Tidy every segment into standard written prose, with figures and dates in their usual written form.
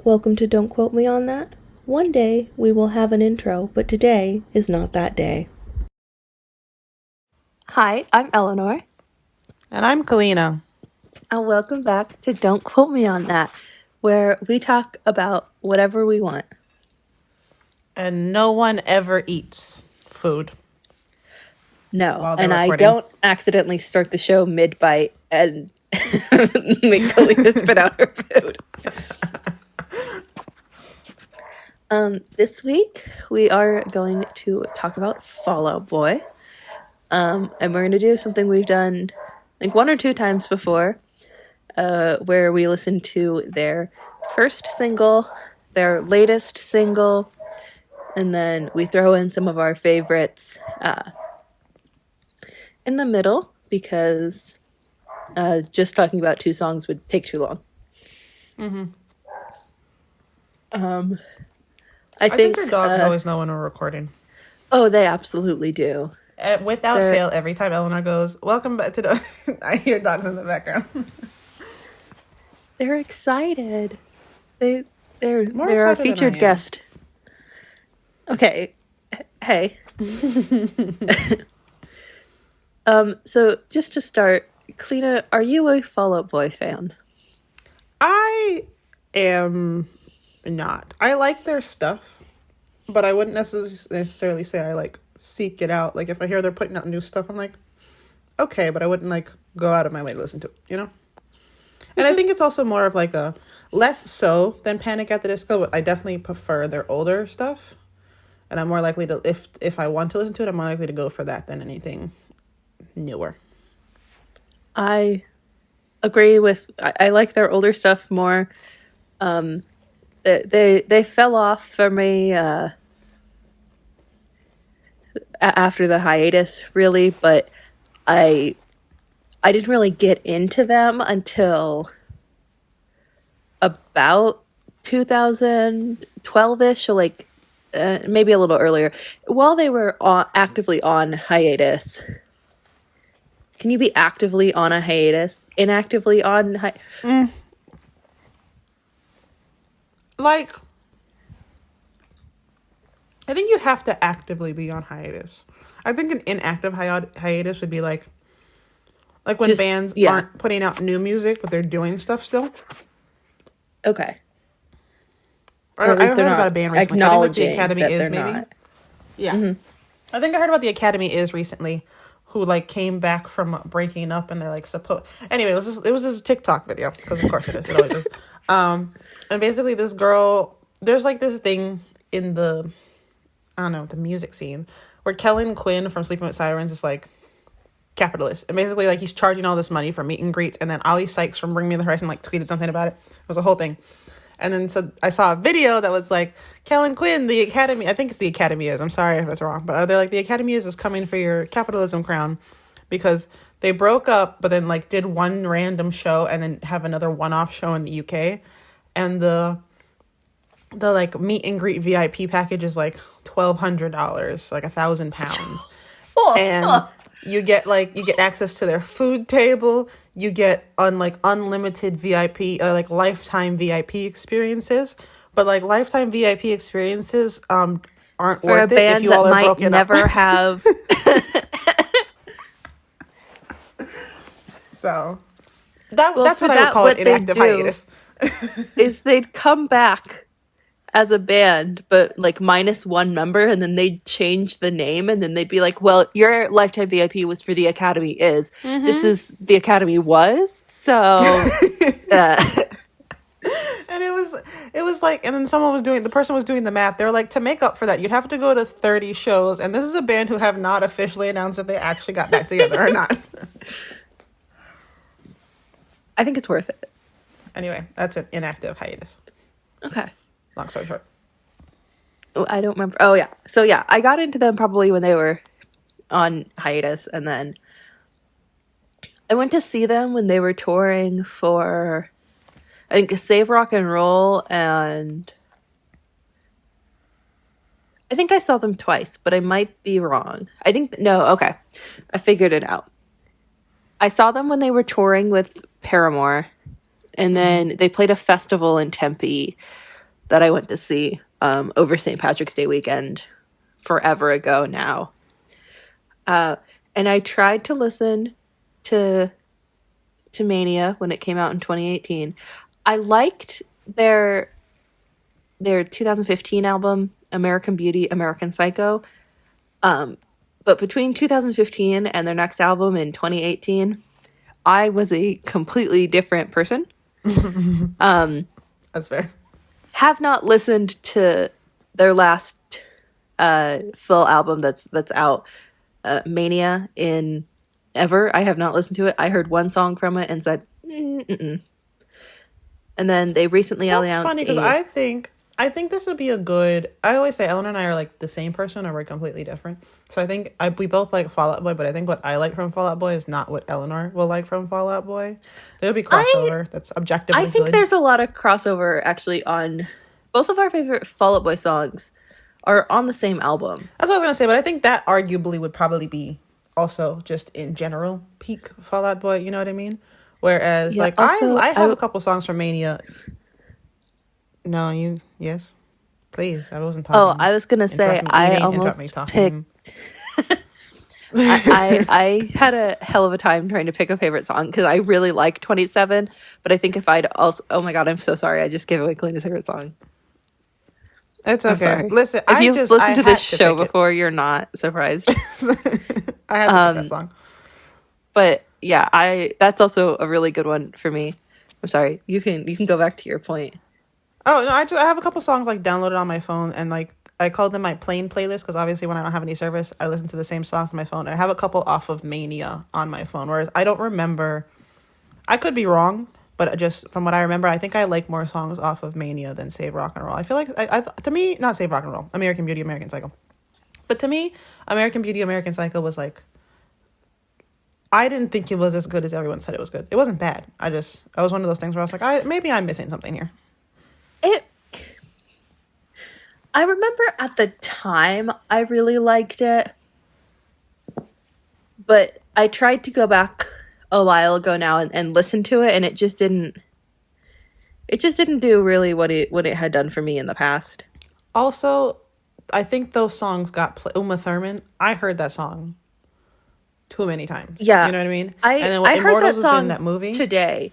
Welcome to Don't Quote Me on That. One day we will have an intro, but today is not that day. Hi, I'm Elanor, And I'm Kalina. and welcome back to Don't Quote Me on That, where we talk about whatever we want. And no one ever eats food. No, While they're and I recording. don't accidentally start the show mid-bite and make Kalina spit out her food. This week we are going to talk about Fall Out Boy. And we're going to do something we've done like one or two times before, where we listen to their first single, their latest single, and then we throw in some of our favorites in the middle because just talking about two songs would take too long. I think your dogs always know when we're recording. Oh, they absolutely do. Without fail, every time Eleanor goes, "Welcome back to the," I hear dogs in the background. They're excited. They're excited our than featured I am. guest. Okay. Hey. So just to start, Kalina, are you a Fall Out Boy fan? I am not. I like their stuff, but I wouldn't necessarily say I like seek it out. Like if I hear they're putting out new stuff, I'm like, okay, but I wouldn't like go out of my way to listen to it, you know? And I think it's also more of like a less so than Panic at the Disco, but I definitely prefer their older stuff. And I'm more likely to, if I want to listen to it, I'm more likely to go for that than anything newer. I agree with, I like their older stuff more. They fell off for me after the hiatus, really, but I didn't really get into them until about 2012-ish, or like maybe a little earlier, while they were actively on hiatus. Can you be actively on a hiatus? Inactively on Like, I think you have to actively be on hiatus. I think an inactive hiatus would be like when Just- bands yeah. aren't putting out new music, but they're doing stuff still. Okay. I Or at least heard they're about not a band recently. I think like the acknowledging Academy that is they're maybe. not. Yeah. I think I heard about the Academy is recently, who like came back from breaking up, and they're like supposed. Anyway, it was this TikTok video, because of course it is. It always is. And basically this girl, there's like this thing in the, I don't know, the music scene, where Kellen Quinn from Sleeping with Sirens is like capitalist, and basically like he's charging all this money for meet and greets, and then Ali Sykes from Bring Me the Horizon like tweeted something about it. It was a whole thing. And then so I saw a video that was like, Kellen Quinn, the Academy, I think it's the Academy is, I'm sorry if it's wrong, but they're like, the Academy is coming for your capitalism crown, because they broke up, but then like did one random show and then have another one-off show in the UK. And the like meet and greet VIP package is like $1,200, like £1,000. And you get access to their food table. You get unlimited VIP, like lifetime VIP experiences. But like lifetime VIP experiences aren't For worth a it if band you that all are might broken never up. have. So Well, that's for what I would that, call what it, they inactive do hiatus. is they'd come back as a band, but like minus one member, and then they'd change the name, and then they'd be like, well, your lifetime VIP was for the Academy is. This is the Academy was. So And it was like, and then the person was doing the math. They're like, to make up for that, you'd have to go to 30 shows. And this is a band who have not officially announced that they actually got back together or not. I think it's worth it. Anyway, that's an inactive hiatus. Okay. Long story short. I don't remember. Oh, yeah. So, yeah, I got into them probably when they were on hiatus. And then I went to see them when they were touring for, I think, Save Rock and Roll. And I think I saw them twice, but I might be wrong. Okay. I figured it out. I saw them when they were touring with Paramore. And then they played a festival in Tempe that I went to see over St. Patrick's Day weekend forever ago now. And I tried to listen to Mania when it came out in 2018. I liked their 2015 album, American Beauty, American Psycho. But between 2015 and their next album in 2018, I was a completely different person. That's fair. Have not listened to their last full album that's out, Mania, in ever. I have not listened to it. I heard one song from it and said, mm-mm. And then they recently announced. That's funny because I think this would be a good. I always say Eleanor and I are like the same person, or we're completely different. So I think we both like Fall Out Boy, but I think what I like from Fall Out Boy is not what Eleanor will like from Fall Out Boy. There would be crossover. That's objectively. I think good. There's a lot of crossover actually on both of our favorite Fall Out Boy songs are on the same album. That's what I was gonna say, but I think that arguably would probably be also just in general peak Fall Out Boy. You know what I mean? Whereas, Yeah, like, also, I have a couple songs from Mania. No, yes, please. I wasn't talking. Oh, I was gonna say I almost picked. I had a hell of a time trying to pick a favorite song because I really like 27, but I think if I'd also, oh my god, I'm so sorry, I just gave away Kalina's favorite song. It's okay. Listen, if you've listened to this show before, you're not surprised. I had to pick that song. But yeah, that's also a really good one for me. I'm sorry. You can go back to your point. Oh no, I have a couple songs like downloaded on my phone, and like I call them my plain playlist because obviously when I don't have any service, I listen to the same songs on my phone. And I have a couple off of Mania on my phone, whereas I don't remember. I could be wrong, but just from what I remember, I think I like more songs off of Mania than Save Rock and Roll. I feel like to me, not Save Rock and Roll, American Beauty, American Psycho. But to me, American Beauty, American Psycho was like, I didn't think it was as good as everyone said it was good. It wasn't bad. I was one of those things where I was like, maybe I'm missing something here. I remember at the time I really liked it, but I tried to go back a while ago now and listen to it, and it just didn't do really what it had done for me in the past. Also, I think those songs got Uma Thurman. I heard that song too many times. Yeah, you know what I mean. I heard that song in that movie today.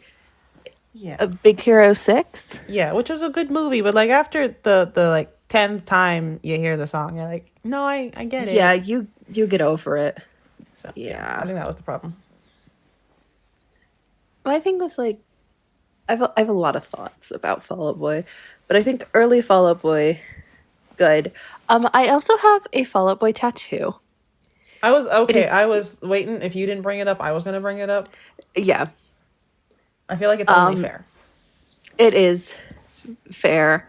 Yeah, a Big Hero 6. Yeah, which was a good movie, but like after the like 10th time you hear the song, you're like, no, I get it. Yeah, you get over it. So yeah, I think that was the problem. I think it was like I have a lot of thoughts about Fall Out Boy, but I think early Fall Out Boy, good. I also have a Fall Out Boy tattoo. I was waiting. If you didn't bring it up, I was gonna bring it up. Yeah, I feel like it's only fair. It is fair.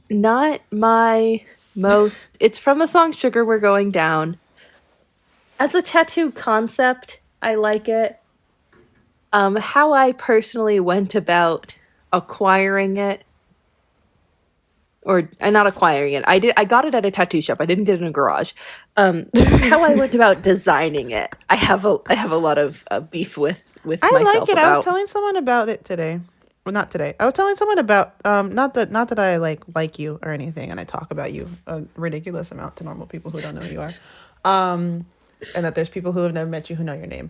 Not my most. It's from the song "Sugar We're Going Down." As a tattoo concept, I like it. How I personally went about acquiring it, or not acquiring it. I got it at a tattoo shop. I didn't get it in a garage. How I went about designing it, I have a lot of beef with myself. I like it. I was telling someone about it today. Well, not today. I was telling someone about not that I like you or anything, and I talk about you a ridiculous amount to normal people who don't know who you are, and that there's people who have never met you who know your name.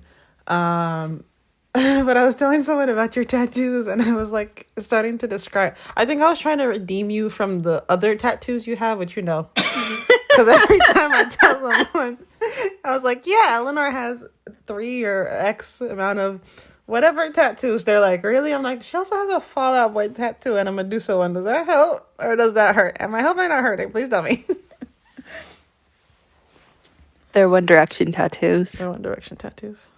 But I was telling someone about your tattoos, and I was like starting to describe. I think I was trying to redeem you from the other tattoos you have, which you know, because every time I tell someone, I was like, "Yeah, Elanor has 3 or X amount of whatever tattoos." They're like, "Really?" I'm like, "She also has a Fall Out Boy tattoo and a Medusa one. Does that help or does that hurt? Am I helping or hurting? Please tell me." They're One Direction tattoos. They're One Direction tattoos.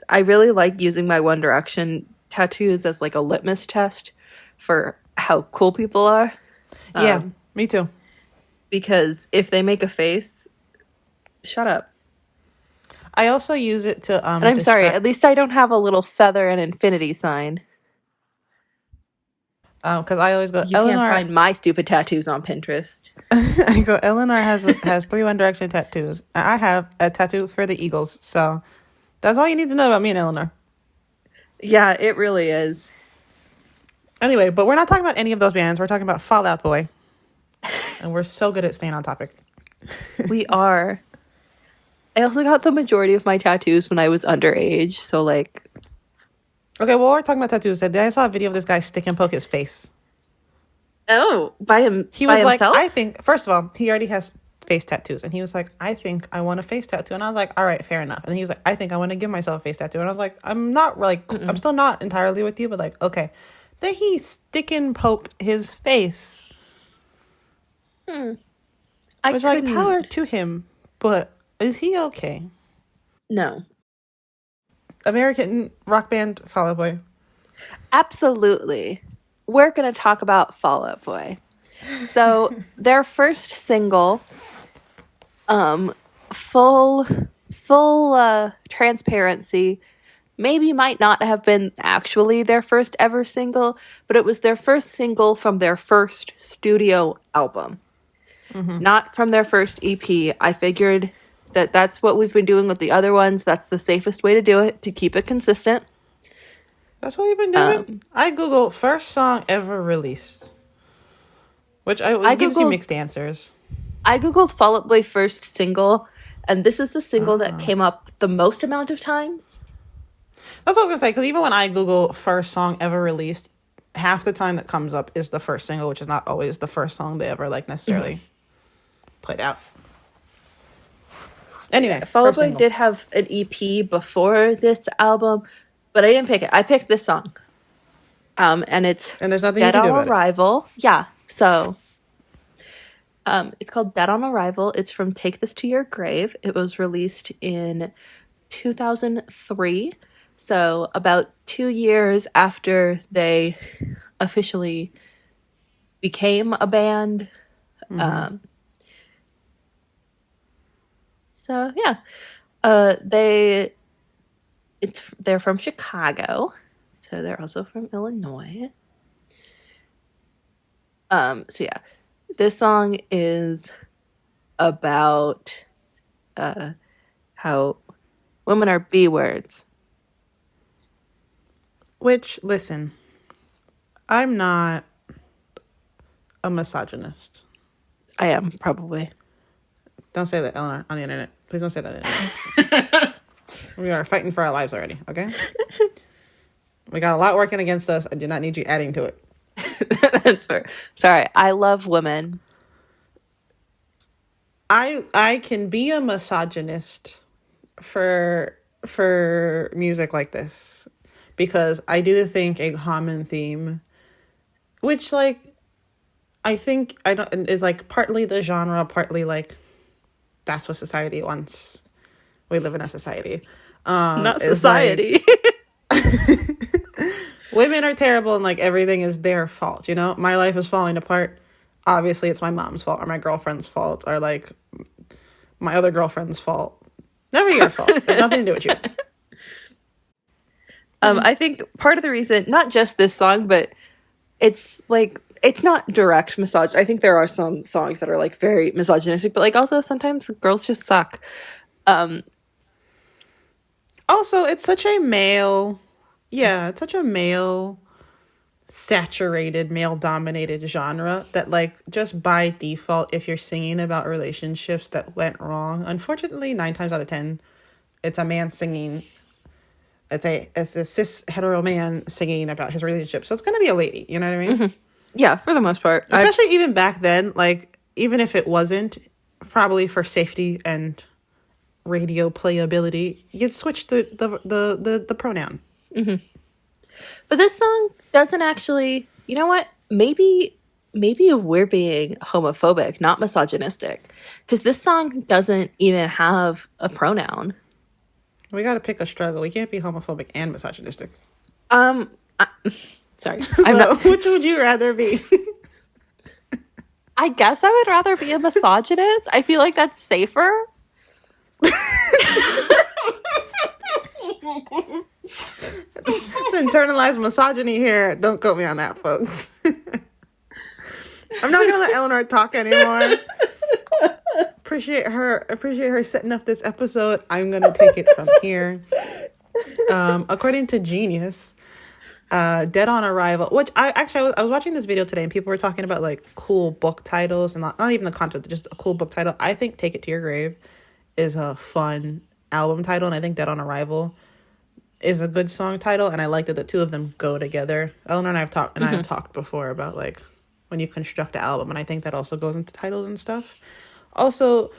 I really like using my One Direction tattoos as like a litmus test for how cool people are. Yeah, me too. Because if they make a face, shut up. I also use it to and I'm sorry, at least I don't have a little feather and infinity sign. Because I always go, you Elanor, can't find my stupid tattoos on Pinterest. I go, Elanor has 3 One Direction tattoos. I have a tattoo for the Eagles. So that's all you need to know about me and Elanor. Yeah, it really is. Anyway, but we're not talking about any of those bands. We're talking about Fall Out Boy. And we're so good at staying on topic. We are. I also got the majority of my tattoos when I was underage, so like. Okay, well, we're talking about tattoos. Today I saw a video of this guy stick and poke his face. Oh, by him. He by was like, himself? I think, first of all, he already has face tattoos. And he was like, I think I want a face tattoo. And I was like, all right, fair enough. And he was like, I think I want to give myself a face tattoo. And I was like, I'm not like, I'm still not entirely with you, but like, okay. Then he stick and poked his face. I was like, couldn't- power to him. But is he okay? No. American rock band Fall Out Boy. Absolutely. We're going to talk about Fall Out Boy. So, their first single, full transparency, maybe might not have been actually their first ever single, but it was their first single from their first studio album. Not from their first EP. I figured that that's what we've been doing with the other ones. That's the safest way to do it, to keep it consistent. That's what you've been doing? I Googled first song ever released. Which gives you mixed answers. I Googled Fall Out Boy first single, and this is the single that came up the most amount of times. That's what I was going to say, because even when I Google first song ever released, half the time that comes up is the first single, which is not always the first song they ever like necessarily played out. Anyway, Fall Out Boy did have an EP before this album, but I didn't pick it. I picked this song. And there's nothing Dead you can do on about Arrival. Yeah. So it's called Dead on Arrival. It's from Take This to Your Grave. It was released in 2003. So about 2 years after they officially became a band. So yeah. They're from Chicago. So they're also from Illinois. So yeah. This song is about how women are B words. Which, listen, I'm not a misogynist. I am, probably. Don't say that, Eleanor, on the internet. Please don't say that on the internet. We are fighting for our lives already, okay? We got a lot working against us. I do not need you adding to it. That's fair. Sorry, I love women. I can be a misogynist for music like this, because I do think a common theme, which like I think is like partly the genre, partly like that's what society wants. We live in a society. Not society. Like, women are terrible and like everything is their fault, you know? My life is falling apart. Obviously it's my mom's fault or my girlfriend's fault or like my other girlfriend's fault. Never your fault. It has nothing to do with you. I think part of the reason, not just this song, but it's like, it's not direct misogyny. I think there are some songs that are like very misogynistic, but like also sometimes girls just suck. Also, it's such a male saturated, male dominated genre that like just by default, if you're singing about relationships that went wrong, unfortunately 9 times out of 10 it's a man singing. It's a cis hetero man singing about his relationship, so it's gonna be a lady, you know what I mean? Yeah, for the most part. Especially even back then, like even if it wasn't, probably for safety and radio playability, you'd switch the pronoun. But this song doesn't actually, you know what? Maybe we're being homophobic, not misogynistic. Because this song doesn't even have a pronoun. We gotta pick a struggle. We can't be homophobic and misogynistic. Sorry. Which would you rather be? I guess I would rather be a misogynist. I feel like that's safer. It's internalized misogyny here. Don't quote me on that, folks. I'm not gonna let Eleanor talk anymore. Appreciate her setting up this episode. I'm gonna take it from here. According to Genius, Dead on Arrival, which I was watching this video today and people were talking about like cool book titles and not even the content, just a cool book title. I think Take It to Your Grave is a fun album title, and I think Dead on Arrival is a good song title, and I like that the two of them go together. Eleanor and I have talked before about like when you construct an album, and I think that also goes into titles and stuff. Also,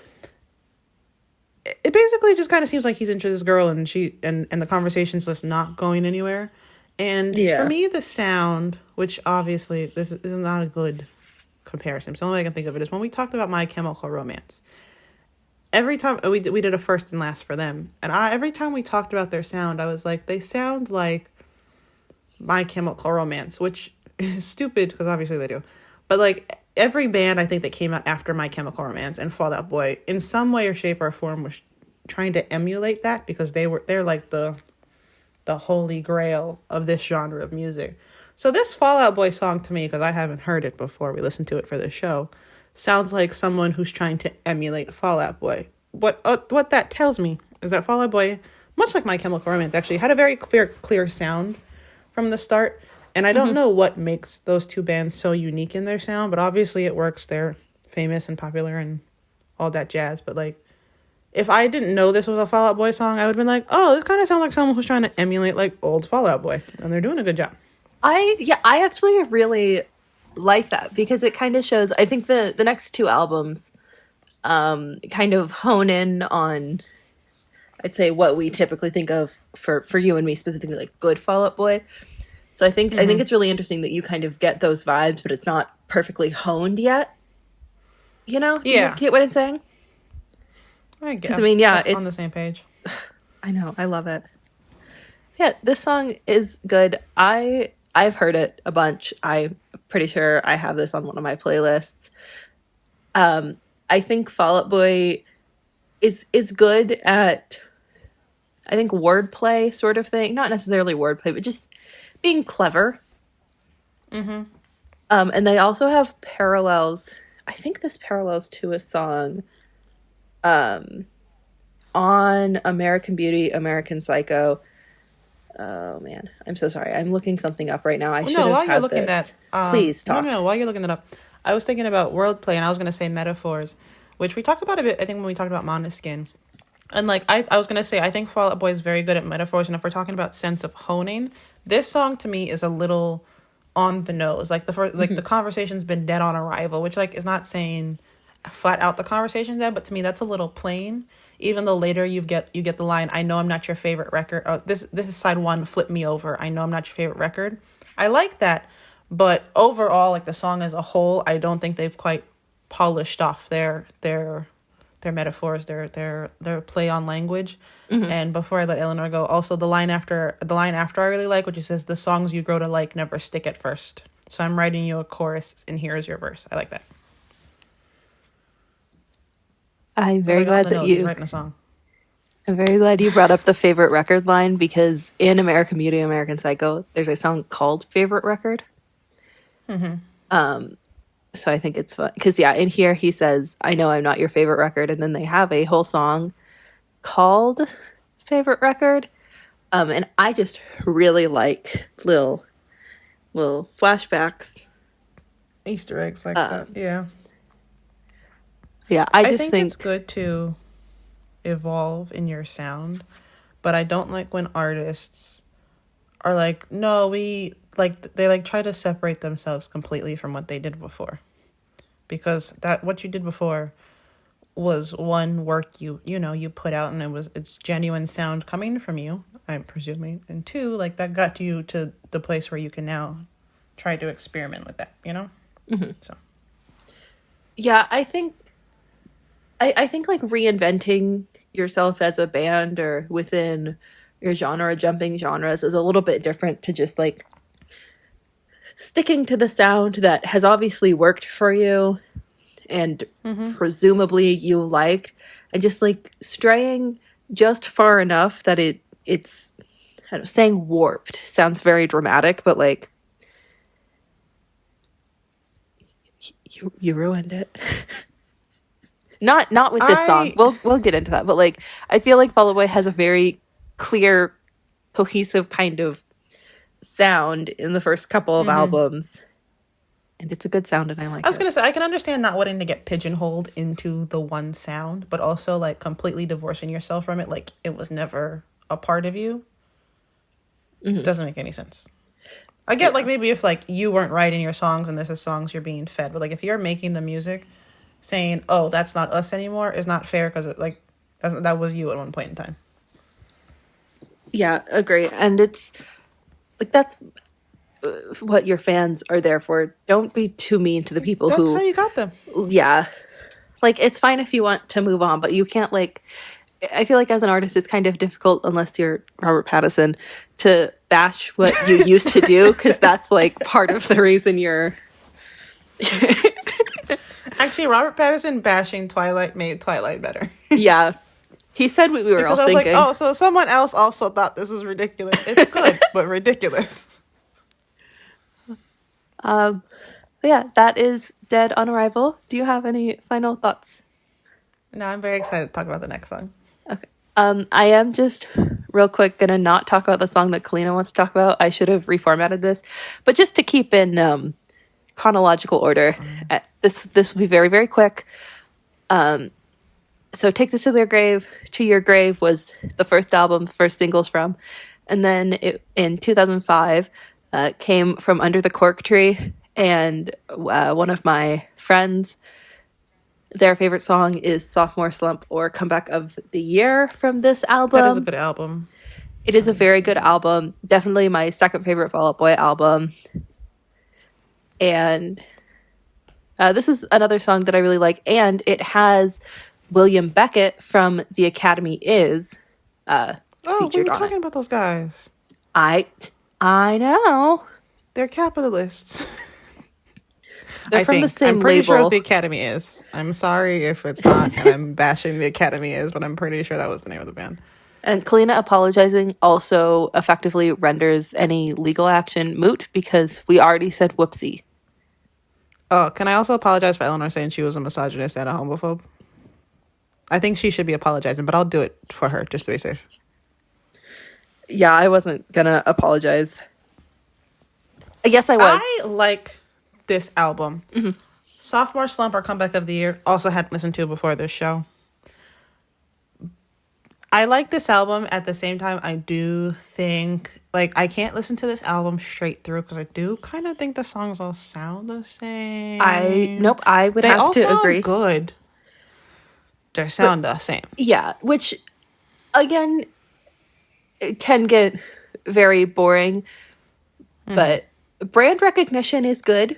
it basically just kind of seems like he's into this girl, and the conversation's just not going anywhere. And for Yeah. me, the sound, which obviously this is not a good comparison, so the only way I can think of it is when we talked about My Chemical Romance. Every time we did a first and last for them, and every time we talked about their sound, I was like, they sound like My Chemical Romance, which is stupid because obviously they do, but like every band I think that came out after My Chemical Romance and Fall Out Boy in some way or shape or form was trying to emulate that, because they're like the holy grail of this genre of music. So this Fall Out Boy song, to me, because I haven't heard it before we listened to it for this show, sounds like someone who's trying to emulate Fall Out Boy. What that tells me is that Fall Out Boy, much like My Chemical Romance, actually had a very clear sound from the start. And I don't know what makes those two bands so unique in their sound, but obviously it works. They're famous and popular and all that jazz. But like, if I didn't know this was a Fall Out Boy song, I would have been like, oh, this kind of sounds like someone who's trying to emulate like old Fall Out Boy. And they're doing a good job. I actually really like that, because it kind of shows, I think the next two albums kind of hone in on, I'd say, what we typically think of for you and me specifically, like good Fall Out Boy. So I think it's really interesting that you kind of get those vibes, but it's not perfectly honed yet. You know? Do you get what I'm saying? I guess. I mean, yeah, it's on the same page. I know, I love it. Yeah, this song is good. I've heard it a bunch. I'm pretty sure I have this on one of my playlists. I think Fall Out Boy is good at, I think, wordplay sort of thing. Not necessarily wordplay, but just being clever. And they also have parallels. I think this parallels to a song on American Beauty, American Psycho. Oh man, I'm so sorry. I'm looking something up right now. I should have had this. Please talk. No, while you're looking that up, I was thinking about wordplay, and I was going to say metaphors, which we talked about a bit, I think, when we talked about Måneskin. And like, I was going to say, I think Fall Out Boy is very good at metaphors, and if we're talking about sense of honing, this song to me is a little on the nose. Like the first, like the conversation's been dead on arrival, which like is not saying flat out the conversation's dead, but to me that's a little plain. Even though later you get the line, I know I'm not your favorite record. Oh, this is side one, flip me over. I know I'm not your favorite record. I like that, but overall, like the song as a whole, I don't think they've quite polished off their metaphors, their play on language. And before I let Eleanor go, also the line after I really like, which says, the songs you grow to like never stick at first. So I'm writing you a chorus, and here's your verse. I like that. I'm very glad that he's writing a song. I'm very glad you brought up the favorite record line, because in American Beauty, American Psycho, there's a song called Favorite Record. So I think it's fun because, yeah, in here he says, I know I'm not your favorite record. And then they have a whole song called Favorite Record. And I just really like little flashbacks. Easter eggs like that. Yeah. Yeah, I think it's good to evolve in your sound, but I don't like when artists are like, no, they try to separate themselves completely from what they did before, because what you did before was one work you put out, and it's genuine sound coming from you, I'm presuming, and two, like that got you to the place where you can now try to experiment with that, so yeah, I think like reinventing yourself as a band or within your genre, jumping genres, is a little bit different to just like sticking to the sound that has obviously worked for you and presumably you like, and just like straying just far enough that it's I don't know, saying warped sounds very dramatic, but like you ruined it. Not with this song. We'll get into that, but like I feel like Fall Out Boy has a very clear, cohesive kind of sound in the first couple of albums, and it's a good sound, and I like it. I was gonna say, I can understand not wanting to get pigeonholed into the one sound, but also like completely divorcing yourself from it, like it was never a part of you. Doesn't make any sense. I get like maybe if like you weren't writing your songs and this is songs you're being fed, but like if you're making the music, saying, "Oh, that's not us anymore," is not fair because it like that was you at one point in time. Yeah, agree. And it's like that's what your fans are there for. Don't be too mean to the people That's who. how you got them. Yeah, like it's fine if you want to move on, but you can't like. I feel like as an artist, it's kind of difficult unless you're Robert Pattinson to bash what you used to do because that's like part of the reason you're. Actually, Robert Pattinson bashing Twilight made Twilight better. Yeah, he said what we were Because all I was thinking. like, oh, so someone else also thought this was ridiculous. It's good, but ridiculous. But yeah, that is Dead on Arrival. Do you have any final thoughts? No, I'm very excited to talk about the next song. Okay. I am just real quick gonna not talk about the song that Kalina wants to talk about. I should have reformatted this, but just to keep in chronological order, this will be very, very quick. So Take This to Their Grave, To Your Grave was the first album, the first singles from, and then in 2005 came From Under the Cork Tree, and one of my friends, their favorite song is Sophomore Slump or Comeback of the Year from this album. That is a good album. It is a very good album. Definitely my second favorite Fall Out Boy album. And this is another song that I really like. And it has William Beckett from The Academy Is Oh, we featured were on talking it. about those guys. I know. They're capitalists. They're from the same I'm pretty sure label. it's The Academy Is. I'm sorry if it's not, and I'm bashing The Academy Is, but I'm pretty sure that was the name of the band. And Kalina apologizing also effectively renders any legal action moot because we already said whoopsie. Oh, can I also apologize for Elanor saying she was a misogynist and a homophobe? I think she should be apologizing, but I'll do it for her just to be safe. Yeah, I wasn't gonna apologize. I guess I was. I like this album. Sophomore Slump or Comeback of the Year. Also hadn't listened to it before this show. I like this album. At the same time, I do think like I can't listen to this album straight through because I do kind of think the songs all sound the same. I would They have all to sound agree. good. They sound the same. Yeah, which again it can get very boring, but brand recognition is good.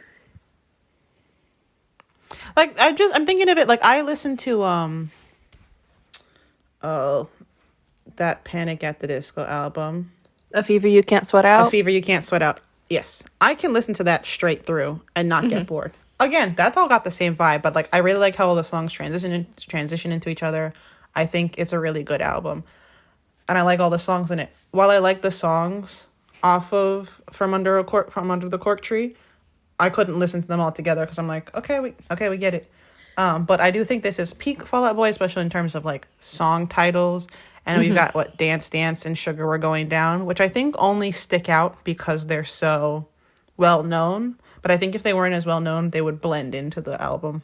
Like I'm thinking of it like I listened to that Panic at the Disco album. A fever you can't sweat out. A Fever You Can't Sweat Out. Yes. I can listen to that straight through and not get bored. Again, that's all got the same vibe, but like I really like how all the songs transition into each other. I think it's a really good album. And I like all the songs in it. While I like the songs off of From Under the Cork Tree, I couldn't listen to them all together because I'm like, okay, we get it. But I do think this is peak Fall Out Boy, especially in terms of like song titles. And we've got what Dance Dance and Sugar We're Going Down, which I think only stick out because they're so well known. But I think if they weren't as well known, they would blend into the album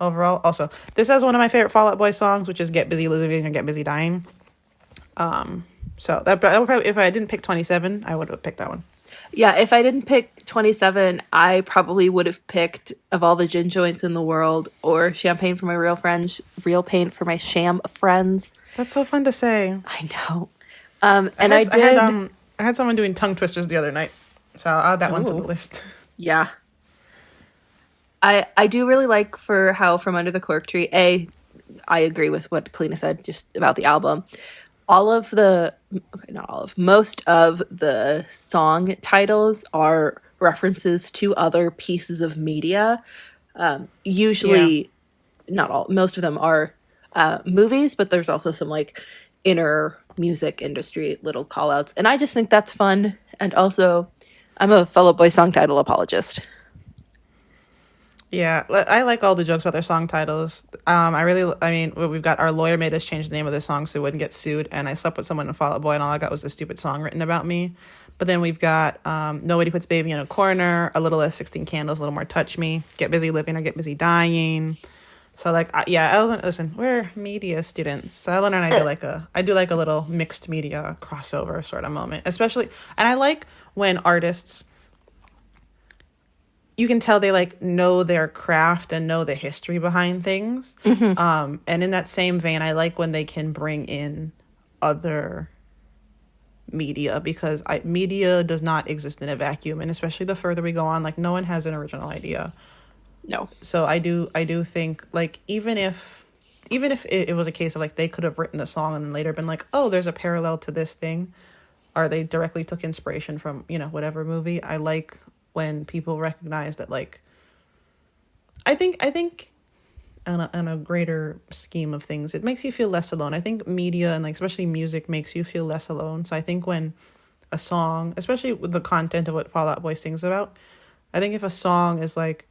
overall. Also, this has one of my favorite Fall Out Boy songs, which is Get Busy Living and Get Busy Dying. So that would probably, if I didn't pick 27, I would have picked that one. Yeah, if I didn't pick 27, I probably would have picked Of All the Gin Joints in the World or Champagne for My Real Friends, Real Paint for My Sham Friends. That's so fun to say. I know. And I had someone doing tongue twisters the other night, so I'll add that one to the list. Yeah. I do really like for how From Under the Cork Tree, I agree with what Kalina said just about the album. Most of the song titles are references to other pieces of media. Usually, not all, most of them are movies, but there's also some like inner music industry little call outs. And I just think that's fun. And also, I'm a Fall Out Boy song title apologist. Yeah, I like all the jokes about their song titles. I mean, we've got our lawyer made us change the name of the song so we wouldn't get sued, and I slept with someone in Fall Out Boy, and all I got was this stupid song written about me. But then we've got Nobody Puts Baby in a Corner, A Little Less 16 Candles, A Little More Touch Me, Get Busy Living or Get Busy Dying. So like, yeah, Ellen, listen, we're media students. So Eleanor and I do like a little mixed media crossover sort of moment, especially, and I like when artists, you can tell they like know their craft and know the history behind things. And in that same vein, I like when they can bring in other media because media does not exist in a vacuum, and especially the further we go on, like no one has an original idea. No. So I do think like even if it was a case of like they could have written the song and then later been like, oh, there's a parallel to this thing, or they directly took inspiration from, you know, whatever movie. I like when people recognize that, like, I think on a greater scheme of things, it makes you feel less alone. I think media and like especially music makes you feel less alone. So I think when a song, especially with the content of what Fall Out Boy sings about, I think if a song is like,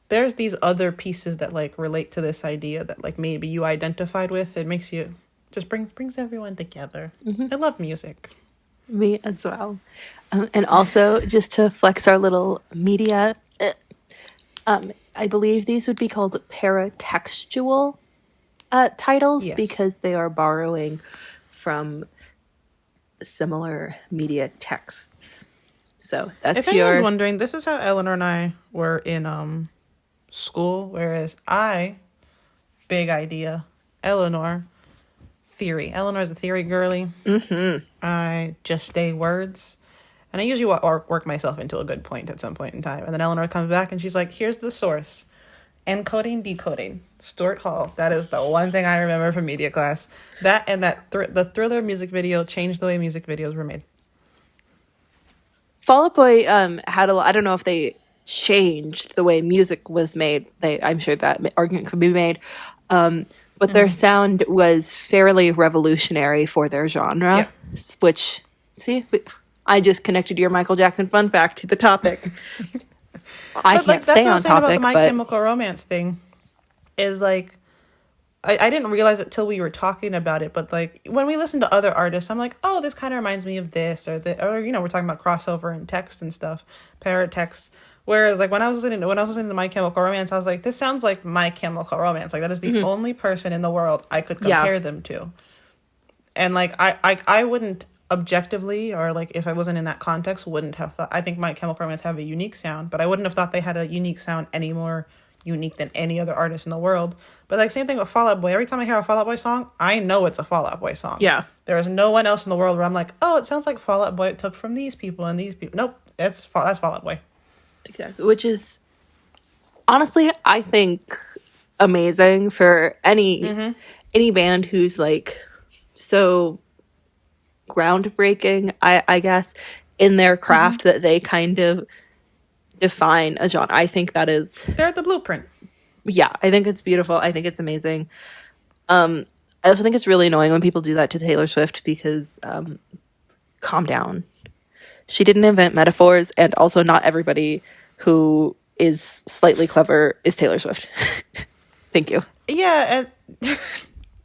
there's these other pieces that like relate to this idea that like maybe you identified with, it makes you just brings everyone together. I love music. Me as well. And also, just to flex our little media, I believe these would be called paratextual titles Yes. because they are borrowing from similar media texts. So that's If anyone's wondering, this is how Eleanor and I were in school, whereas big idea, Eleanor, theory. Eleanor's a theory girly. I just say words. And I usually work myself into a good point at some point in time. And then Eleanor comes back and she's like, here's the source. Encoding, decoding. Stuart Hall. That is the one thing I remember from media class. That and the Thriller music video changed the way music videos were made. Fall Out Boy had a lot. I don't know if they changed the way music was made. I'm sure that argument could be made. But their sound was fairly revolutionary for their genre, which, see, I just connected your Michael Jackson fun fact to the topic. I can't stay on topic, about the My Chemical Romance thing is like, I didn't realize it till we were talking about it, but like when we listen to other artists, I'm like, oh, this kind of reminds me of this or you know, we're talking about crossover and text and stuff, parrot text. Whereas like when I was listening to My Chemical Romance, I was like, this sounds like My Chemical Romance. Like that is the only person in the world I could compare them to. And like I wouldn't objectively, or like if I wasn't in that context, wouldn't have thought. I think My Chemical Romance have a unique sound, but I wouldn't have thought they had a unique sound any more unique than any other artist in the world. But like same thing with Fall Out Boy. Every time I hear a Fall Out Boy song, I know it's a Fall Out Boy song. Yeah. There is no one else in the world where I'm like, oh, it sounds like Fall Out Boy. It took from these people and these people. Nope, that's Fall Out Boy. Exactly. Which is honestly, I think, amazing for any band who's like so groundbreaking, I guess, in their craft that they kind of define a genre. I think that is, they're the blueprint. Yeah, I think it's beautiful. I think it's amazing. I also think it's really annoying when people do that to Taylor Swift because calm down. She didn't invent metaphors, and also not everybody who is slightly clever is Taylor Swift. Thank you. Yeah, and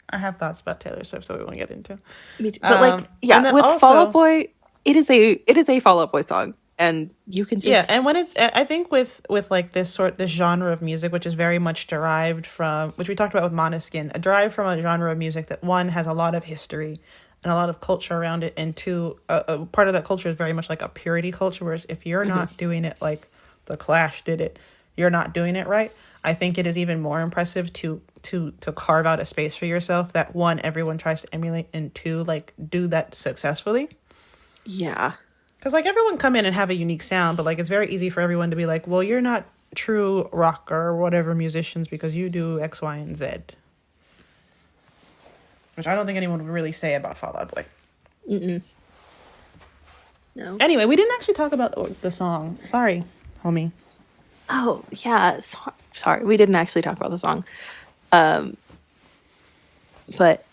I have thoughts about Taylor Swift that we want to get into. Me too. But like, yeah, with also, Fall Out Boy, it is a Fall Out Boy song, and you can just and when it's, I think with like this genre of music, which is very much derived from, which we talked about with Måneskin, derived from a genre of music that one has a lot of history and a lot of culture around it, and two, a part of that culture is very much like a purity culture, whereas if you're not doing it like The Clash did it, you're not doing it right. I think it is even more impressive to carve out a space for yourself that one, everyone tries to emulate, and two, like do that successfully. Yeah. Because like everyone come in and have a unique sound, but like it's very easy for everyone to be like, well, you're not true rock or whatever musicians because you do X, Y, and Z. Which I don't think anyone would really say about Fall Out Boy. No. Anyway, we didn't actually talk about the song. Sorry, homie. Oh, yeah. Sorry. We didn't actually talk about the song. But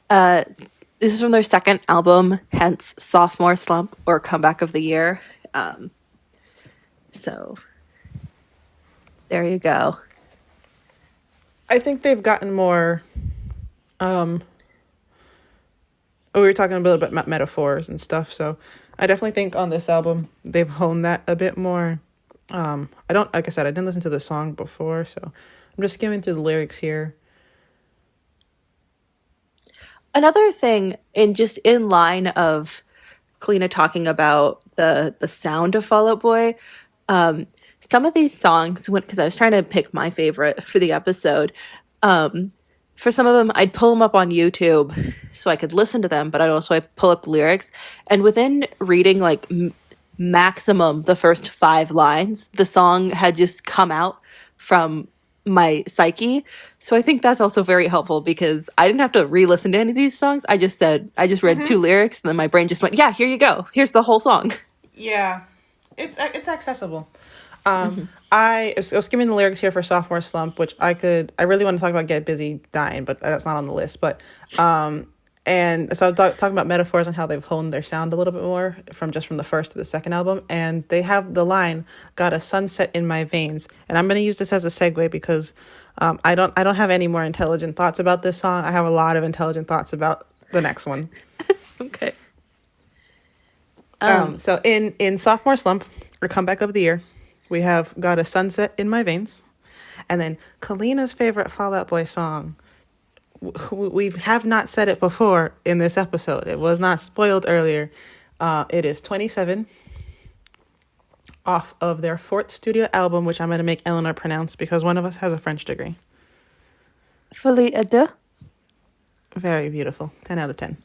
this is from their second album, hence Sophomore Slump or Comeback of the Year. So There you go. I think they've gotten more. Um, we were talking a little bit about metaphors and stuff, so I definitely think on this album they've honed that a bit more. I don't, like I said, I didn't listen to the song before, so I'm just skimming through the lyrics here. Another thing, in line of Kalina talking about the sound of Fall Out Boy, some of these songs, because I was trying to pick my favorite for the episode, for some of them, I'd pull them up on YouTube so I could listen to them, but I'd pull up the lyrics. And within reading like maximum the first 5 lines, the song had just come out from my psyche. So I think that's also very helpful because I didn't have to re-listen to any of these songs. I just read 2 lyrics and then my brain just went, yeah, here you go. Here's the whole song. Yeah, it's accessible. I was skimming the lyrics here for Sophomore Slump, which I really want to talk about Get Busy Dying, but that's not on the list. But and so I'm talking about metaphors and how they've honed their sound a little bit more from the first to the second album. And they have the line, "Got a sunset in my veins." And I'm going to use this as a segue because I don't have any more intelligent thoughts about this song. I have a lot of intelligent thoughts about the next one. Okay. So in Sophomore Slump, or Comeback of the Year, we have "Got a Sunset in My Veins." And then Kalina's favorite Fall Out Boy song. We have not said it before in this episode. It was not spoiled earlier. It is 27 off of their 4th studio album, which I'm going to make Elanor pronounce because one of us has a French degree. Folie à deux. Very beautiful. 10 out of 10.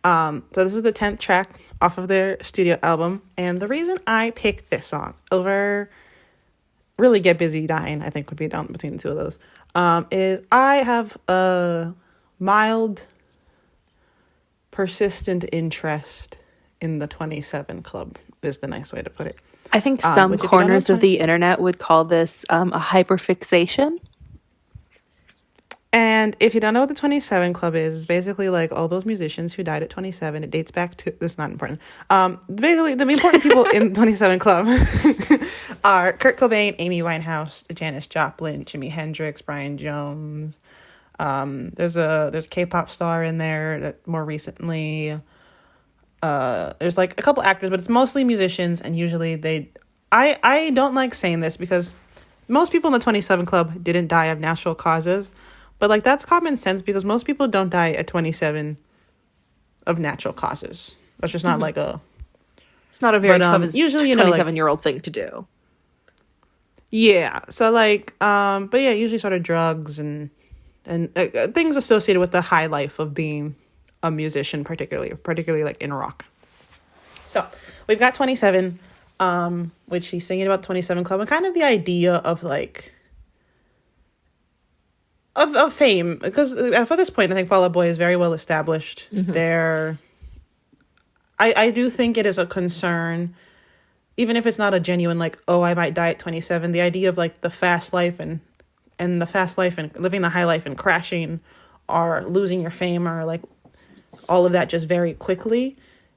So this is the 10th track off of their studio album. And the reason I picked this song over really Get Busy Dying, I think would be down between the two of those, is I have a mild, persistent interest in the 27 Club, is the nice way to put it. I think some corners of the internet would call this a hyperfixation. And if you don't know what the 27 Club is, it's basically like all those musicians who died at 27. It dates back to, this is not important. Basically, the important people in the 27 Club are Kurt Cobain, Amy Winehouse, Janis Joplin, Jimi Hendrix, Brian Jones. There's a K-pop star in there that more recently. There's like a couple actors, but it's mostly musicians, and usually I don't like saying this because most people in the 27 Club didn't die of natural causes. But, like, that's common sense because most people don't die at 27 of natural causes. That's just not like a... It's not a very usually, 27-year-old thing to do. Yeah. So, like, but yeah, usually sort of drugs and things associated with the high life of being a musician, particularly like in rock. So, we've got 27, which she's singing about 27 Club and kind of the idea of, like... Of fame, because for this point, I think Fall Out Boy is very well established. Mm-hmm. I do think it is a concern, even if it's not a genuine, like, oh, I might die at 27. The idea of, like, the fast life and the fast life and living the high life and crashing or losing your fame or, like, all of that just very quickly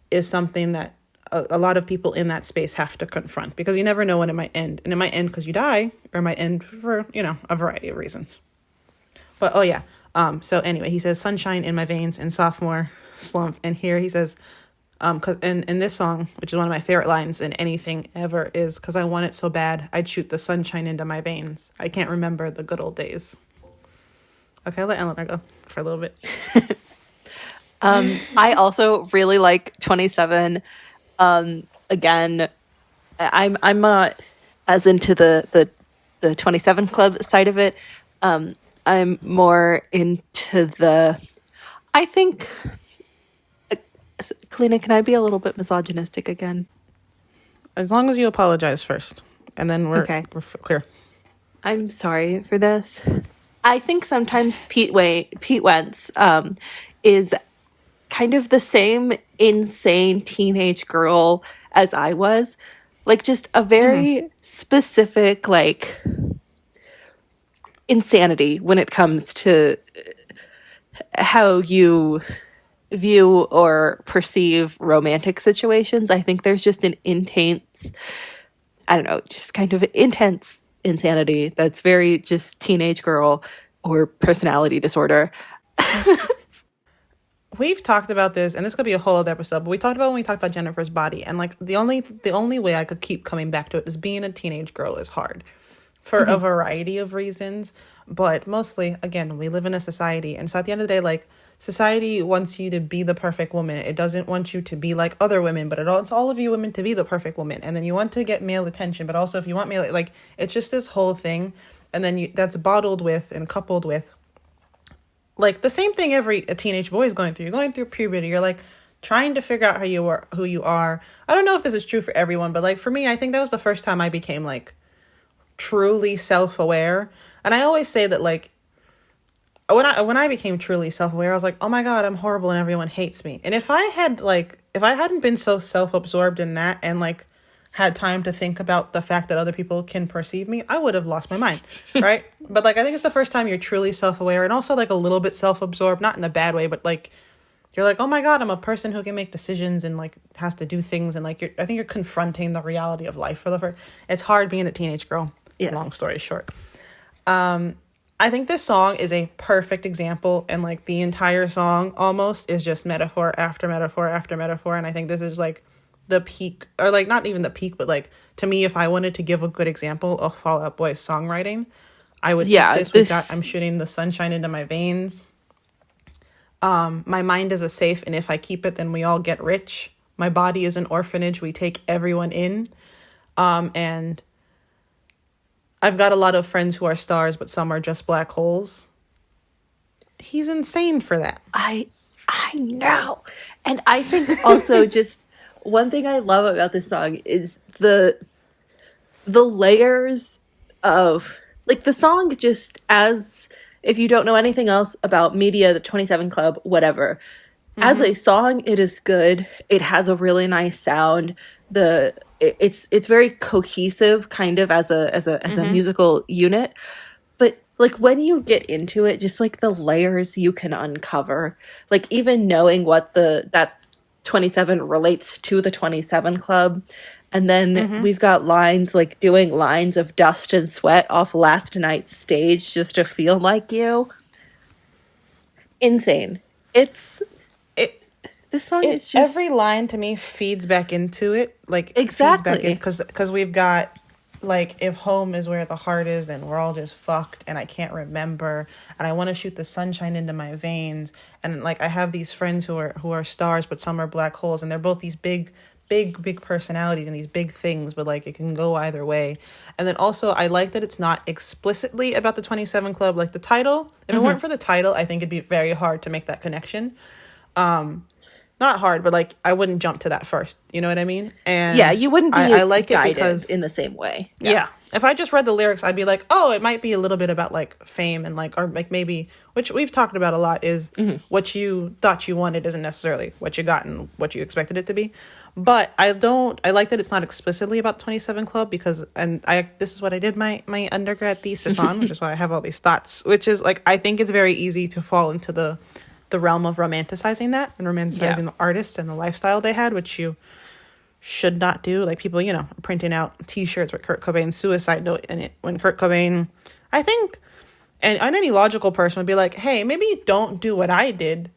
is something that a lot of people in that space have to confront because you never know when it might end. And it might end because you die or it might end for, a variety of reasons. But, oh, yeah. So, anyway, he says, sunshine in my veins in Sophomore Slump. And here he says, cause in this song, which is one of my favorite lines in anything ever, is, "Because I want it so bad, I'd shoot the sunshine into my veins. I can't remember the good old days." Okay, I'll let Elanor go for a little bit. I also really like 27. Again, I'm not as into the 27 Club side of it. I'm more into I think, Kalina, can I be a little bit misogynistic again? As long as you apologize first, and then we're clear. I'm sorry for this. I think sometimes Pete Wentz is kind of the same insane teenage girl as I was. Like, just a very specific, like... insanity when it comes to how you view or perceive romantic situations. I think there's just an intense, I don't know, just kind of intense insanity that's very just teenage girl or personality disorder. We've talked about this, and this could be a whole other episode, but we talked about when we talked about Jennifer's Body, and like the only way I could keep coming back to it is being a teenage girl is hard for a variety of reasons, but mostly, again, we live in a society, and so at the end of the day, like, society wants you to be the perfect woman. It doesn't want you to be like other women, but it wants all of you women to be the perfect woman, and then you want to get male attention, but also if you want male, like, it's just this whole thing, and then that's bottled with and coupled with like the same thing a teenage boy is going through. You're going through puberty. You're like trying to figure out who you are. I don't know if this is true for everyone, but like for me, I think that was the first time I became like truly self-aware. And I always say that like when I became truly self-aware, I was like, oh my God, I'm horrible and everyone hates me. And if I hadn't been so self-absorbed in that and like had time to think about the fact that other people can perceive me, I would have lost my mind, right? But like I think it's the first time you're truly self-aware and also like a little bit self-absorbed, not in a bad way, but like you're like, oh my God, I'm a person who can make decisions and like has to do things, and like I think you're confronting the reality of life for the first. It's hard being a teenage girl. Yes. Long story short. I think this song is a perfect example, and like the entire song almost is just metaphor after metaphor after metaphor, and I think this is like the peak, or like not even the peak, but like to me, if I wanted to give a good example of Fall Out Boy's songwriting, I would take this. I'm shooting the sunshine into my veins. My mind is a safe, and if I keep it, then we all get rich. My body is an orphanage, we take everyone in. And I've got a lot of friends who are stars, but some are just black holes. He's insane for that. I know. And I think also just one thing I love about this song is the layers of like the song, just as if you don't know anything else about media, the 27 Club, whatever. As a song, it is good. It has a really nice sound. It's very cohesive kind of as a musical unit. But like when you get into it, just like the layers you can uncover, like even knowing what that 27 relates to the 27 Club. And then we've got lines like doing lines of dust and sweat off last night's stage just to feel like you. Insane. This song is just every line to me feeds back into it, like exactly because we've got like if home is where the heart is, then we're all just fucked, and I can't remember, and I want to shoot the sunshine into my veins, and like I have these friends who are stars, but some are black holes, and they're both these big personalities and these big things, but like it can go either way. And then also I like that it's not explicitly about the 27 Club, like the title. If it weren't for the title, I think it'd be very hard to make that connection. Not hard, but like I wouldn't jump to that first. You know what I mean? And yeah, you wouldn't be I like it because in the same way. Yeah. If I just read the lyrics, I'd be like, oh, it might be a little bit about like fame and like, or like maybe, which we've talked about a lot, is what you thought you wanted isn't necessarily what you got and what you expected it to be. But I like that it's not explicitly about 27 Club, because this is what I did my undergrad thesis on, which is why I have all these thoughts, which is like I think it's very easy to fall into the realm of romanticizing that and romanticizing the artists and the lifestyle they had, which you should not do. Like people, printing out T-shirts with Kurt Cobain's suicide note in it, when Kurt Cobain, I think, and any logical person would be like, hey, maybe don't do what I did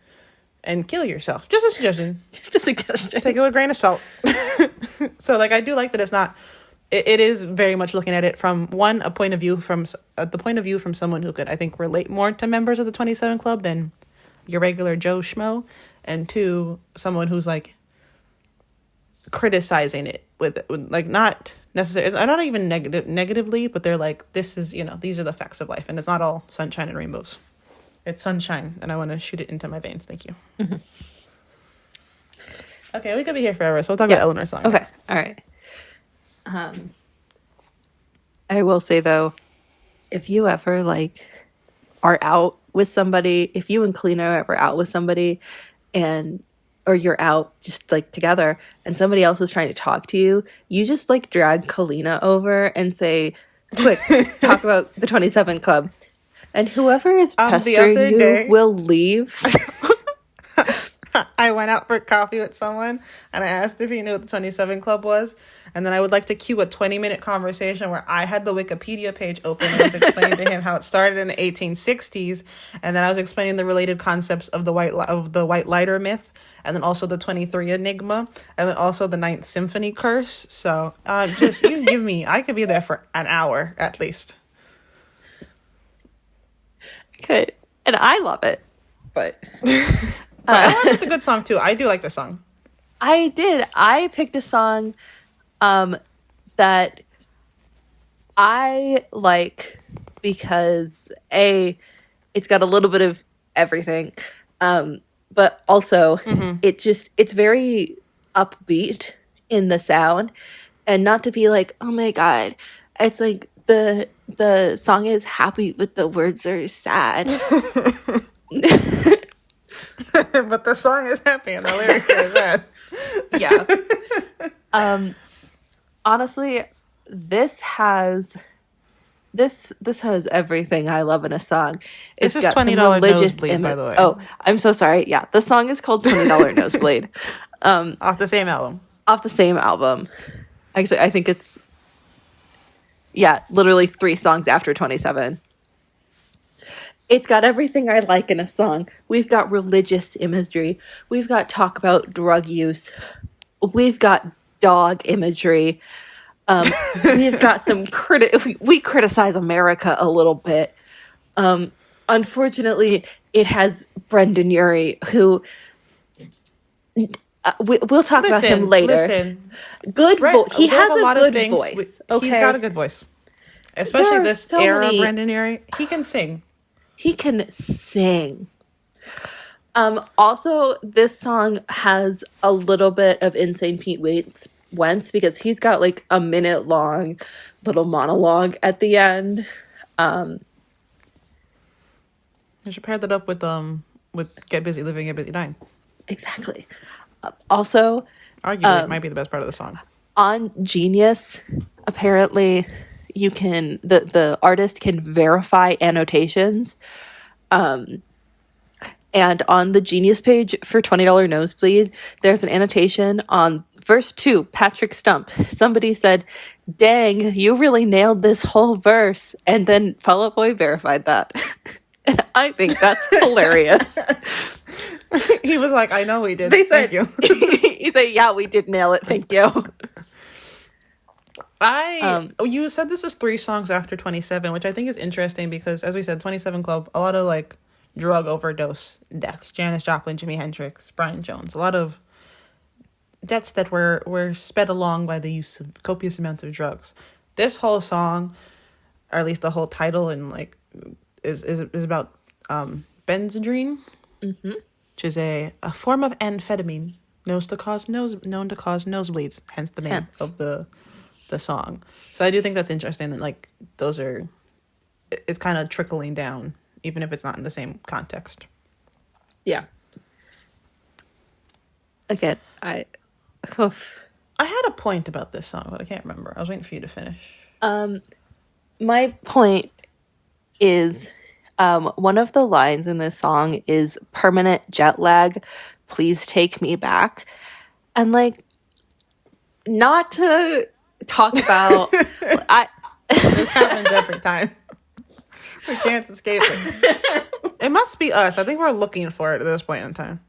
and kill yourself. Just a suggestion. Just a suggestion. Take it with a grain of salt. So like I do like that it's not. It is very much looking at it from the point of view from someone who could, I think, relate more to members of the 27 Club than your regular Joe Schmo, and two, someone who's like criticizing it with like not necessarily, not even negatively, but they're like, this is, these are the facts of life, and it's not all sunshine and rainbows. It's sunshine, and I want to shoot it into my veins. Thank you. Okay, we could be here forever, so we'll talk about Eleanor's song. Okay, next. All right. I will say though, if you ever like are out with somebody, if you and Kalina are ever out with somebody or you're out just like together and somebody else is trying to talk to you, you just like drag Kalina over and say, quick, talk about the 27 Club. And whoever is pestering you will leave. I went out for coffee with someone and I asked if he knew what the 27 Club was. And then I would like to cue a 20-minute conversation where I had the Wikipedia page open and was explaining to him how it started in the 1860s, and then I was explaining the related concepts of the white lighter myth, and then also the 23 Enigma, and then also the Ninth Symphony curse. So just you give me, I could be there for an hour at least. Okay, and I love it, but It's a good song too. I do like the song. I picked a song that I like because it's got a little bit of everything, but also it's very upbeat in the sound, and not to be like, oh my god, it's like the song is happy but the words are sad. But the song is happy and the lyrics are sad. Yeah. Honestly, this has everything I love in a song. It's This is got some $20 religious Nosebleed, by the way. Oh, I'm so sorry. Yeah, the song is called $20 Nosebleed. Off the same album. Off the same album. Actually, I think it's literally 3 songs after 27. It's got everything I like in a song. We've got religious imagery. We've got talk about drug use. We've got dog imagery. We've got some we criticize America a little bit. Unfortunately, it has Brendan Urie, who we'll talk about him later. Listen, Good voice. He has a good voice. Okay, he's got a good voice, especially this era. Brendan Urie, he can sing. He can sing. Also, this song has a little bit of Insane Pete Wentz because he's got like a minute long little monologue at the end. You should pair that up with Get Busy Living, Get Busy Dying. Exactly. Also, arguably, it might be the best part of the song. On Genius, apparently, you can the artist can verify annotations. And on the Genius page for $20 Nosebleed, there's an annotation on verse 2, Patrick Stump. Somebody said, dang, you really nailed this whole verse. And then Fall Out Boy verified that. I think that's hilarious. He was like, I know we did. They said, thank you. He said, yeah, we did nail it. Thank you. You said this is 3 songs after 27, which I think is interesting because, as we said, 27 Club, a lot of like drug overdose deaths. Janis Joplin, Jimi Hendrix, Brian Jones. A lot of deaths that were sped along by the use of copious amounts of drugs. This whole song, or at least the whole title, and like is about benzodrine, which is a form of amphetamine known to cause nosebleeds. Hence the name of the song. So I do think that's interesting that like those are, it's kind of trickling down even if it's not in the same context. Yeah. Again, I had a point about this song, but I can't remember. I was waiting for you to finish. My point is one of the lines in this song is permanent jet lag, please take me back. And like, not to talk about this happens every time. We can't escape it. It must be us. I think we're looking for it at this point in time.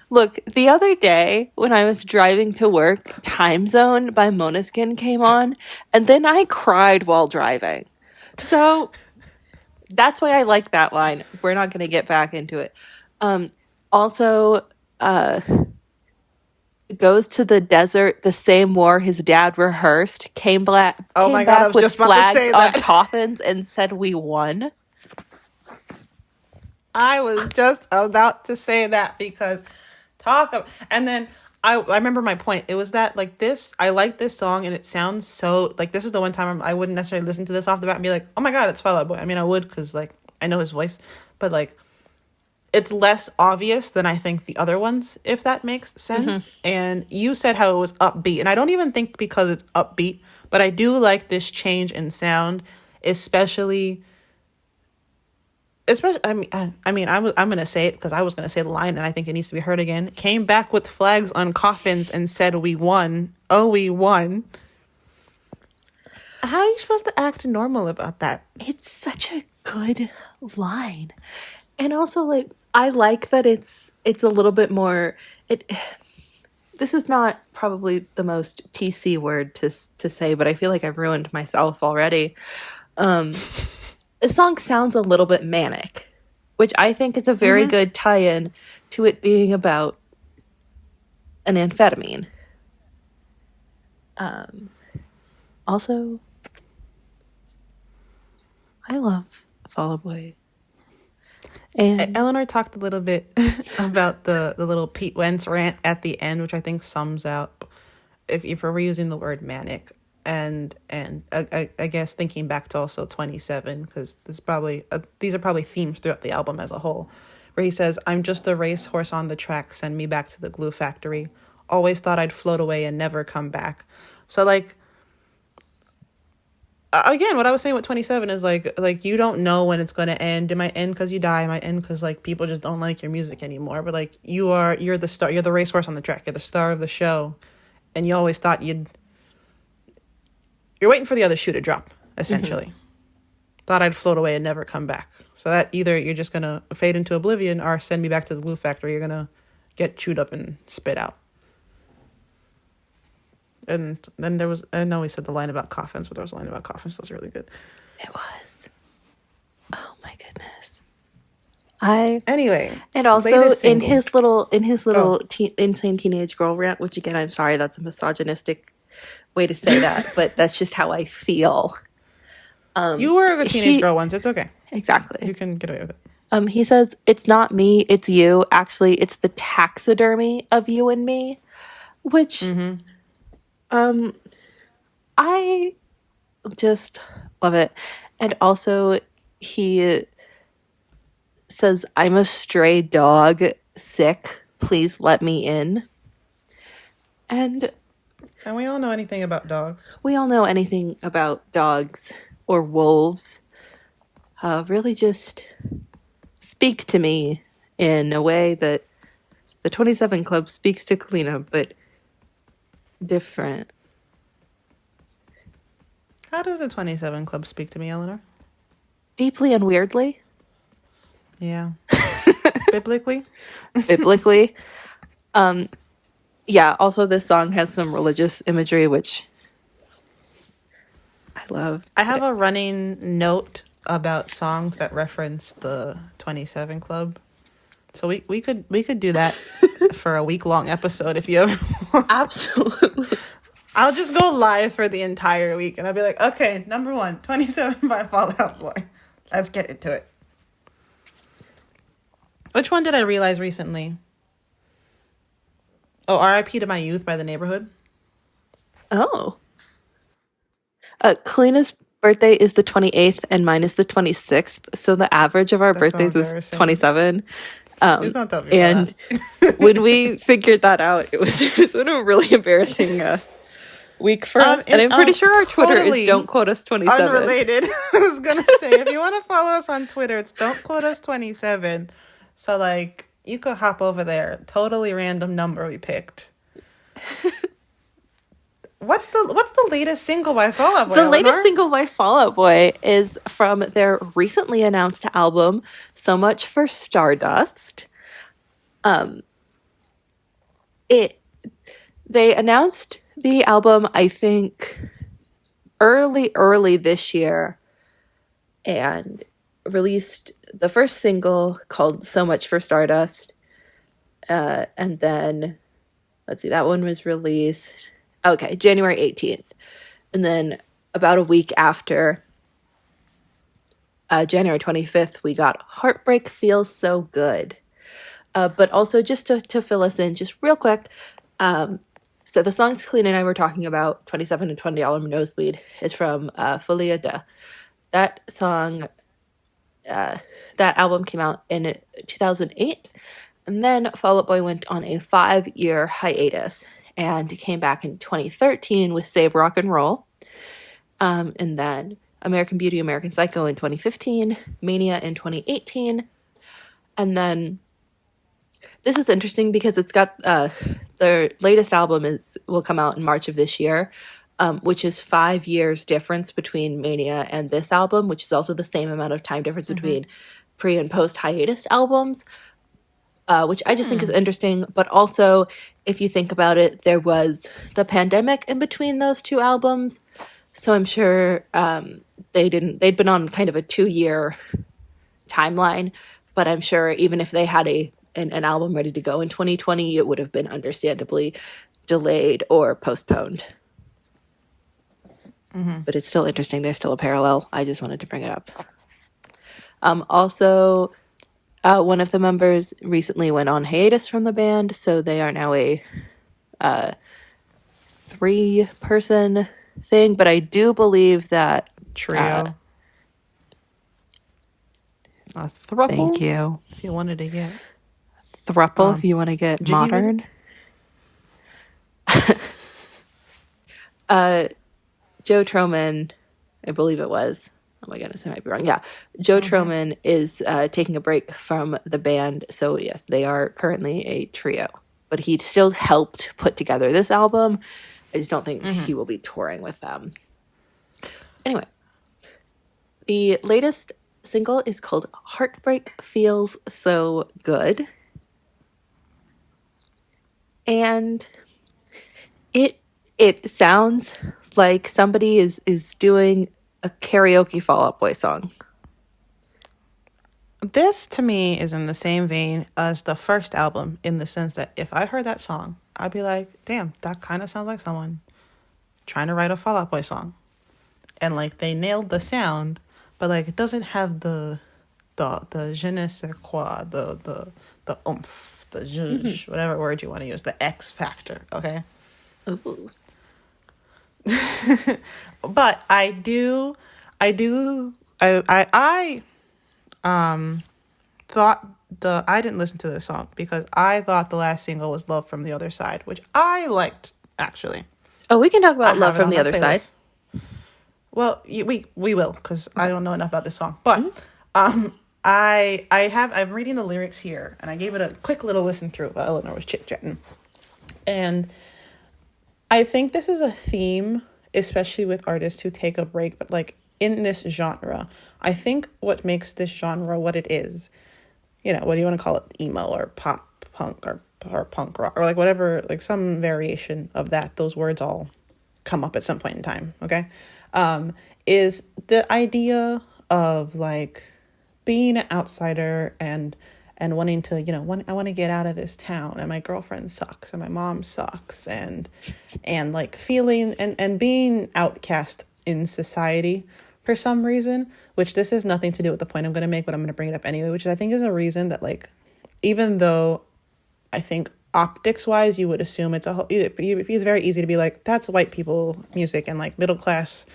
Look, the other day when I was driving to work, Time Zone by Måneskin came on, and then I cried while driving. So that's why I like that line. We're not going to get back into it. Also, goes to the desert the same war his dad rehearsed, came back with flags on coffins and said we won. I was just about to say that because and then I remember my point. It was that like this, I like this song and it sounds so like, this is the one time I wouldn't necessarily listen to this off the bat and be like, oh my God, it's Fall Out Boy. I mean, I would, because like I know his voice, but like it's less obvious than I think the other ones, if that makes sense. Mm-hmm. And you said how it was upbeat, and I don't even think because it's upbeat, but I do like this change in sound, especially especially I'm gonna say it because I was gonna say the line and I think it needs to be heard again. Came back with flags on coffins and said we won. Oh, we won. How are you supposed to act normal about that? It's such a good line. And also, like, I like that it's a little bit more it this is not probably the most PC word to say, but I feel like I've ruined myself already. The song sounds a little bit manic, which I think is a very good tie-in to it being about an amphetamine. Also, I love Fall Out Boy. And Eleanor talked a little bit about the little Pete Wentz rant at the end, which I think sums up if we're reusing the word manic. And I guess thinking back to also 27, because these are probably themes throughout the album as a whole, where he says, "I'm just a racehorse on the track, send me back to the glue factory. Always thought I'd float away and never come back." So like, again, what I was saying with 27 is like you don't know when it's going to end. It might end because you die. It might end because like people just don't like your music anymore. But like you're the star. You're the racehorse on the track. You're the star of the show, and you always thought you're waiting for the other shoe to drop, essentially. Thought I'd float away and never come back. So that either you're just going to fade into oblivion or send me back to the glue factory. You're going to get chewed up and spit out. And then I know we said the line about coffins, but there was a line about coffins. That's really good. it was. Oh my goodness. Anyway. And also in his little Oh. insane teenage girl rant, which again, I'm sorry, that's a misogynistic way to say that, but that's just how I feel. You were a teenage girl once. It's okay. Exactly. You can get away with it. He says, "It's not me, it's you. Actually, it's the taxidermy of you and me," which I just love it. And also he says, "I'm a stray dog, sick. Please let me in." And we all know anything about dogs. we all know anything about dogs or wolves. Really just speak to me in a way that the 27 Club speaks to Kalina, but different. How does the 27 Club speak to me, Eleanor? Deeply and weirdly. Yeah. Biblically? Biblically. Yeah, also this song has some religious imagery, which I love. I have a running note about songs that reference the 27 Club. So we could do that for a week-long episode if you ever want. Absolutely. I'll just go live for the entire week and I'll be like, okay, number 1, 27 by Fall Out Boy. Let's get into it. Which one did I realize recently? Oh, R.I.P. to My Youth by The Neighborhood. Oh. Kalina's birthday is the 28th and mine is the 26th. So the average of our That's so birthdays is embarrassing. Please 27. don't tell me And that. when we figured that out, it was been a really embarrassing week for us. And I'm pretty sure our Twitter totally is Don't Quote Us 27. Unrelated. I was going to say, if you want to follow us on Twitter, it's Don't Quote Us 27. So, like, you could hop over there. Totally random number we picked. What's the latest single by Fall Out Boy? The latest single by Fall Out Boy is from their recently announced album, So Much for Stardust. They announced the album, I think, early this year, and released the first single called So Much for Stardust. And then, let's see, that one was released, January 18th. And then about a week after, January 25th, we got Heartbreak Feels So Good. But also, just to fill us in, just real quick, so the songs Kalina and I were talking about, 27 and $20 Nosebleed, is from Folia de. That song, that album came out in 2008. And then Fall Out Boy went on a 5-year hiatus and came back in 2013 with Save Rock and Roll. And then American Beauty, American Psycho in 2015, Mania in 2018, and then this is interesting because it's got their latest album will come out in March of this year, which is 5 years difference between Mania and this album, which is also the same amount of time difference between pre and post hiatus albums, which I just think is interesting. But also, if you think about it, there was the pandemic in between those two albums, so I'm sure they'd been on kind of a 2-year timeline, but I'm sure even if they had an album ready to go in 2020, it would have been understandably delayed or postponed. But it's still interesting. There's still a parallel. I just wanted to bring it up. Also, one of the members recently went on hiatus from the band, so they are now a 3-person thing. But I do believe that Trio. A thruple. Thank you. If you wanted to get Thruple, if you want to get modern. Joe Troman, I believe it was. Oh my goodness, I might be wrong. Yeah. Joe Troman is taking a break from the band. So yes, they are currently a trio. But he still helped put together this album. I just don't think he will be touring with them. Anyway, the latest single is called Heartbreak Feels So Good. And it sounds like somebody is doing a karaoke Fall Out Boy song. This to me is in the same vein as the first album, in the sense that if I heard that song, I'd be like, damn, that kind of sounds like someone trying to write a Fall Out Boy song. And like they nailed the sound, but like it doesn't have the je ne sais quoi, the oomph, the zhuzh, whatever word you want to use, the X factor, okay? Ooh. But I thought I didn't listen to this song because I thought the last single was Love from the Other Side, which I liked, actually. Oh, we can talk about Love from the Other Side. Well, we will, because I don't know enough about this song. But I'm reading the lyrics here, and I gave it a quick little listen through while Eleanor was chit-chatting. And I think this is a theme, especially with artists who take a break, but like in this genre. I think what makes this genre what it is, what do you want to call it? Emo or pop punk or punk rock or like whatever, like some variation of that. Those words all come up at some point in time. Okay. Is the idea of like being an outsider and wanting to, I want to get out of this town, and my girlfriend sucks and my mom sucks, and like feeling and being outcast in society for some reason, which this has nothing to do with the point I'm going to make, but I'm going to bring it up anyway, which I think is a reason that, like, even though I think optics wise, you would assume it's it's very easy to be like, that's white people music and like middle class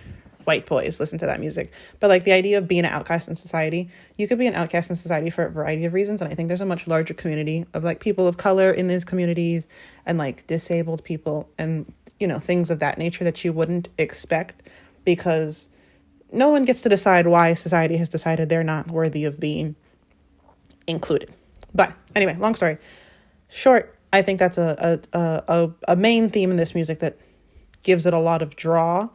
white boys listen to that music. But like the idea of being an outcast in society, you could be an outcast in society for a variety of reasons. And I think there's a much larger community of like people of color in these communities and like disabled people and, things of that nature that you wouldn't expect, because no one gets to decide why society has decided they're not worthy of being included. But anyway, long story short, I think that's a main theme in this music that gives it a lot of draw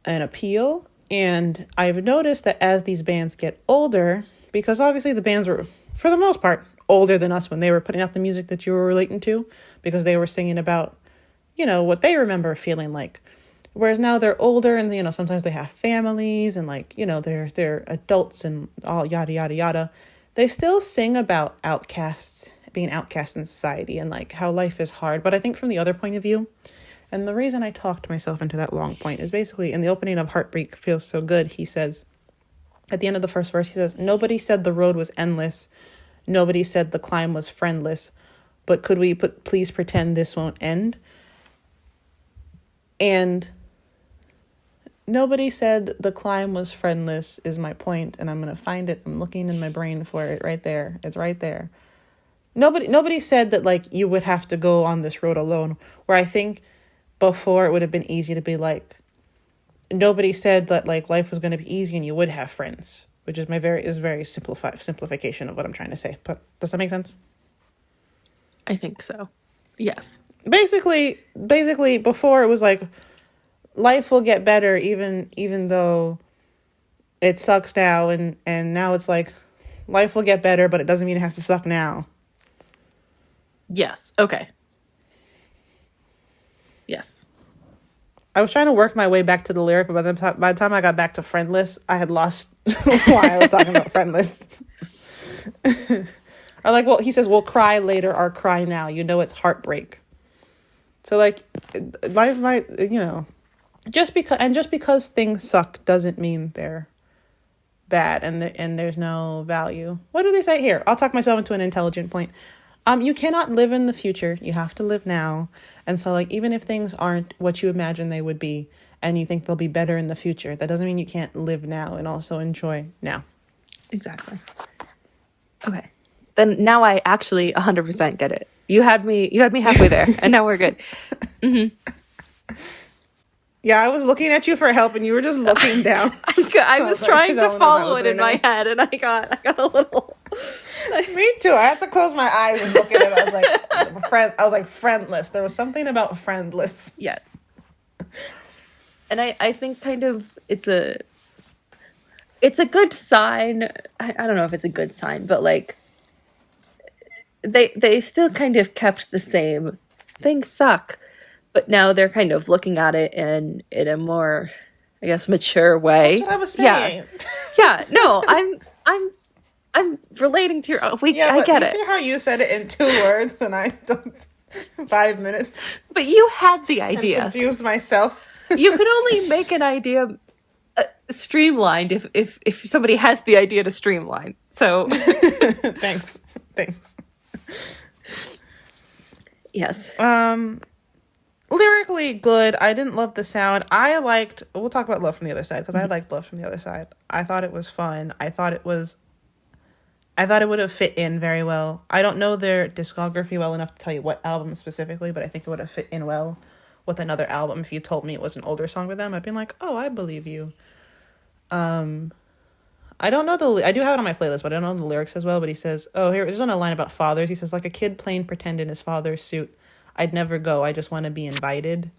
and appeal. And I've noticed that as these bands get older, because obviously the bands were, for the most part, older than us when they were putting out the music that you were relating to, because they were singing about, what they remember feeling like. Whereas now they're older and, sometimes they have families and like, they're adults and all yada, yada, yada. They still sing about outcasts, being outcast in society and like how life is hard. But I think from the other point of view, and the reason I talked myself into that long point is basically in the opening of Heartbreak Feels So Good, he says, at the end of the first verse, he says, nobody said the road was endless. Nobody said the climb was friendless. But could we please pretend this won't end? And nobody said the climb was friendless is my point, and I'm going to find it. I'm looking in my brain for it right there. It's right there. Nobody said that like you would have to go on this road alone, where I think before it would have been easy to be like, nobody said that like life was going to be easy and you would have friends, which is very simplification of what I'm trying to say. But does that make sense? I think so. Yes. Basically, before it was like life will get better even though it sucks now, and now it's like life will get better, but it doesn't mean it has to suck now. Yes. Okay. Yes. I was trying to work my way back to the lyric, but by the time I got back to friendless, I had lost why I was talking about friendless. Or like, well, he says, "We'll cry later or cry now. You know it's heartbreak." So like, life might, just because things suck doesn't mean they're bad and there's no value. What do they say here? I'll talk myself into an intelligent point. You cannot live in the future. You have to live now. And so like, even if things aren't what you imagine they would be and you think they'll be better in the future, that doesn't mean you can't live now and also enjoy now. Exactly. Okay. Then now I actually 100% get it. You had me halfway there, and now we're good. Mm-hmm. Yeah, I was looking at you for help, and you were just looking down. I was trying to follow it in my head, and I got a little. Me too. I had to close my eyes and look at it. I was like friendless. There was something about friendless. Yeah. And I think kind of it's a good sign. I don't know if it's a good sign, but like they still kind of kept the same. Things suck, but now they're kind of looking at it in a more, I guess, mature way. That's what I was saying. Yeah. No, I'm relating to your. I get it. You see how you said it in 2 words, and I took 5 minutes. But you had the idea. And confused myself. You could only make an idea streamlined if somebody has the idea to streamline. So thanks. Yes. Lyrically good. I didn't love the sound. We'll talk about Love from the Other Side, because I liked Love from the Other Side. I thought it was fun. I thought it would have fit in very well. I don't know their discography well enough to tell you what album specifically, but I think it would have fit in well with another album. If you told me it was an older song with them, I'd be like, oh, I believe you. I don't know I do have it on my playlist, but I don't know the lyrics as well. But he says, there's on a line about fathers. He says, like a kid playing pretend in his father's suit. I'd never go. I just want to be invited.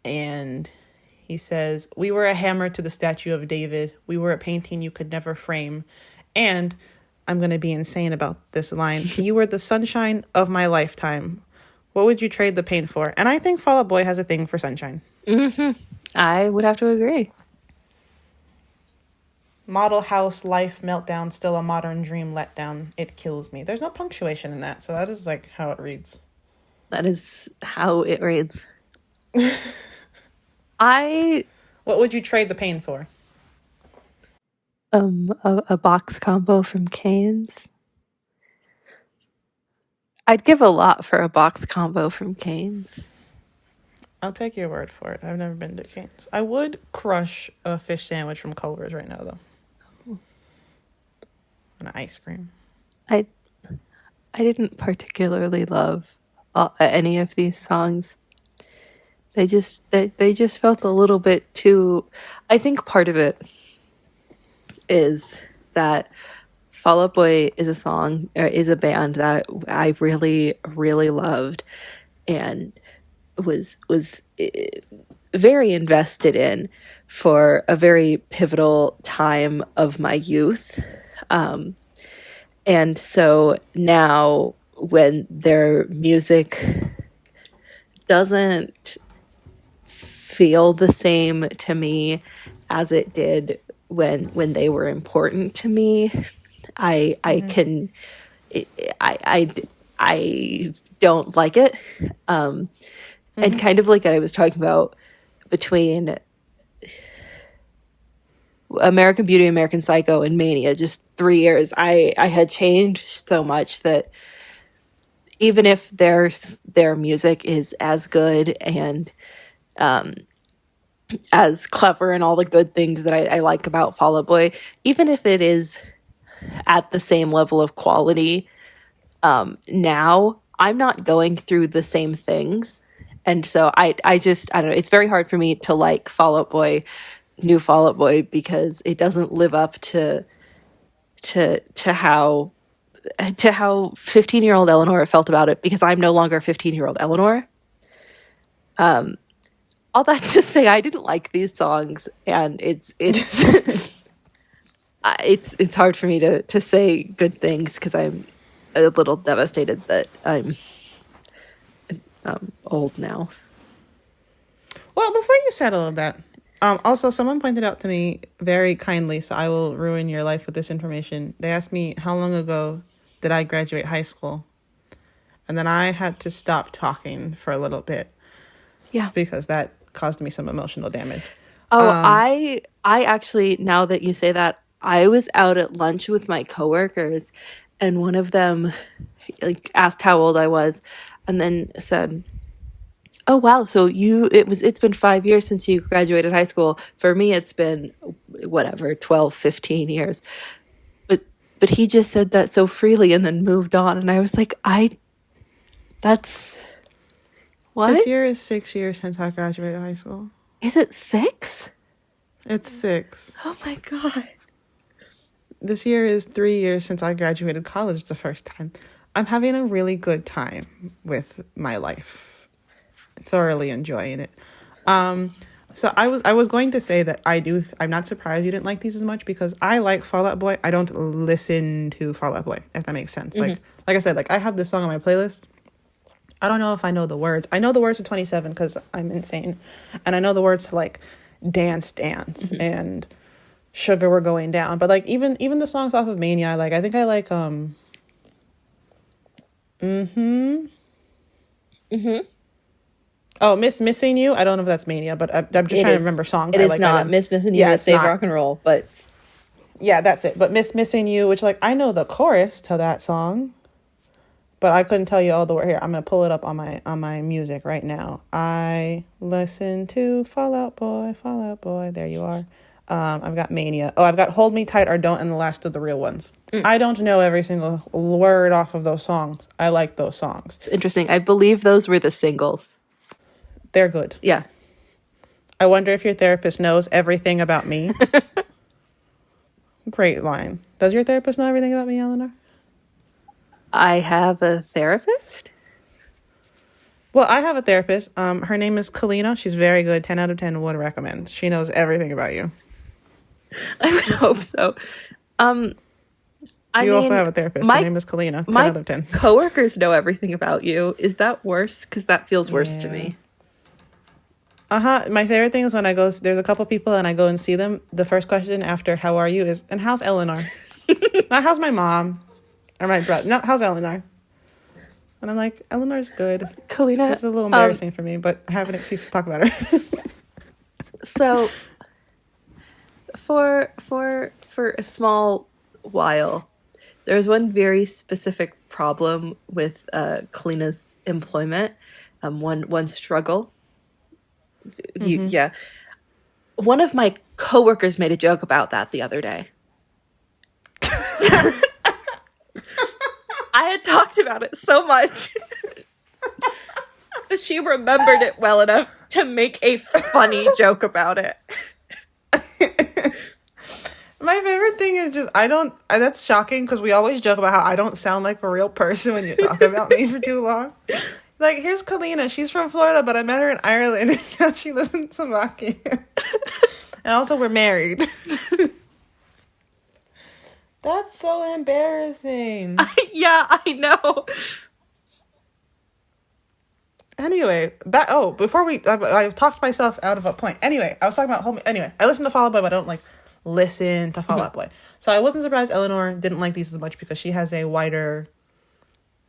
And he says, we were a hammer to the statue of David. We were a painting you could never frame. And I'm going to be insane about this line. You were the sunshine of my lifetime. What would you trade the pain for? And I think Fall Out Boy has a thing for sunshine. Mm-hmm. I would have to agree. Model house life meltdown, still a modern dream letdown. It kills me. There's no punctuation in that, so that is like how it reads. That is how it reads. What would you trade the pain for? A box combo from Cane's. I'd give a lot for a box combo from Cane's. I'll take your word for it. I've never been to Cane's. I would crush a fish sandwich from Culver's right now, though. And ice cream. I didn't particularly love any of these songs. They just felt a little bit too. I think part of it is that Fall Out Boy is a band that I really, really loved and was very invested in for a very pivotal time of my youth. And so now when their music doesn't feel the same to me as it did when they were important to me, I don't like it. And kind of like I was talking about between American Beauty, American Psycho, and Mania, just 3 years, I had changed so much that even if their music is as good and as clever and all the good things that I like about Fall Out Boy, even if it is at the same level of quality, now I'm not going through the same things And so I just, I don't know, it's very hard for me to like Fall Out Boy, new Fall Out Boy, because it doesn't live up to how 15-year-old Elanor felt about it, because I'm no longer 15-year-old Elanor. All that to say, I didn't like these songs, and it's it's hard for me to say good things, because I'm a little devastated that I'm old now. Well, before you said all of that, also someone pointed out to me very kindly, so I will ruin your life with this information. They asked me how long ago did I graduate high school, and then I had to stop talking for a little bit. Yeah, because that caused me some emotional damage. Oh, I actually, now that you say that, I was out at lunch with my coworkers, and one of them like asked how old I was, and then said, "Oh wow, so it's been 5 years since you graduated high school. For me it's been whatever, 12, 15 years." But he just said that so freely and then moved on, and I was like, that's what? This year is 6 years since I graduated high school. Is it 6? It's 6. Oh my god. This year is 3 years since I graduated college the first time. I'm having a really good time with my life. Thoroughly enjoying it. So I was going to say that I'm not surprised you didn't like these as much, because I like Fall Out Boy. I don't listen to Fall Out Boy, if that makes sense. Mm-hmm. Like I said, like I have this song on my playlist. I don't know if I know the words. I know the words to 27 because I'm insane. And I know the words to like Dance mm-hmm. and Sugar We're Going Down. But like even the songs off of Mania, I think I like Oh, Missing You. I don't know if that's Mania, but I'm just trying to remember songs. It is not. Missing You is Save Rock and Roll, but yeah, that's it. But Missing You, which like I know the chorus to that song, but I couldn't tell you all the word. Here, I'm gonna pull it up on my music right now. I listen to Fall Out Boy. There you are. I've got Mania. Oh, I've got Hold Me Tight or Don't, and the last of the real ones. I don't know every single word off of those songs. I like those songs. It's interesting. I believe those were the singles. They're good. Yeah. I wonder if your therapist knows everything about me. Great line. Does your therapist know everything about me, Elanor? I have a therapist? Well, I have a therapist. Her name is Kalina. She's very good. 10 out of 10 would recommend. She knows everything about you. I would hope so. You also have a therapist. Her name is Kalina. 10 out of 10. My coworkers know everything about you. Is that worse? Because that feels worse to me. My favorite thing is when there's a couple people and I go and see them. The first question after "How are you?" is, "And how's Elanor?" Not "How's my mom?" or my brother. No, "How's Elanor?" And I'm like, "Eleanor's good." Kalina, it's a little embarrassing for me, but I have an excuse to talk about her. So, for a small while, there was one very specific problem with Kalina's employment. One struggle. Mm-hmm. Yeah. One of my coworkers made a joke about that the other day. I had talked about it so much that she remembered it well enough to make a funny joke about it. My favorite thing is just, that's shocking because we always joke about how I don't sound like a real person when you talk about me for too long. Like, here's Kalina. She's from Florida, but I met her in Ireland, and now she lives in Slovakia. And also, we're married. That's so embarrassing. Yeah, I know. Anyway, before I've talked myself out of a point. Anyway, I was talking about I listen to Fall Out Boy, but I don't listen to Fall Out Boy. So I wasn't surprised Elanor didn't like these as much because she has a wider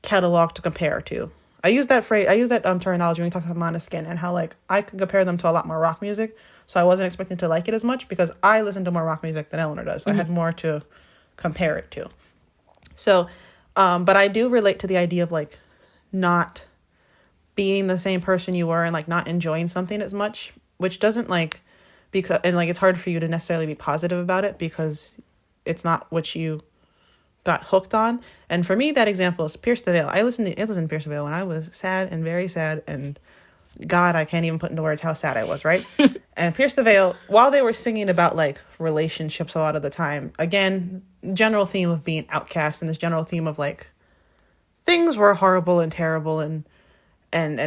catalog to compare to. I use that terminology when we talk about Måneskin and how I can compare them to a lot more rock music. So I wasn't expecting to like it as much because I listen to more rock music than Elanor does. So I had more to compare it to. So, but I do relate to the idea of not being the same person you were and not enjoying something as much, which doesn't because it's hard for you to necessarily be positive about it because it's not what you got hooked on. And for me, that example is Pierce the Veil. I listened to Pierce the Veil when I was sad and very sad and God, I can't even put into words how sad I was, right? And Pierce the Veil, while they were singing about like relationships a lot of the time, again, general theme of being outcast and this general theme of like things were horrible and terrible and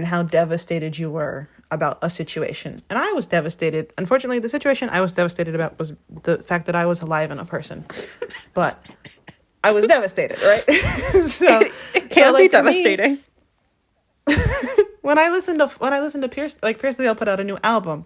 how devastated you were about a situation. And I was devastated. Unfortunately, the situation I was devastated about was the fact that I was alive and a person. But I was devastated, right? So It can like, be devastating. when I listened to Pierce the Veil put out a new album,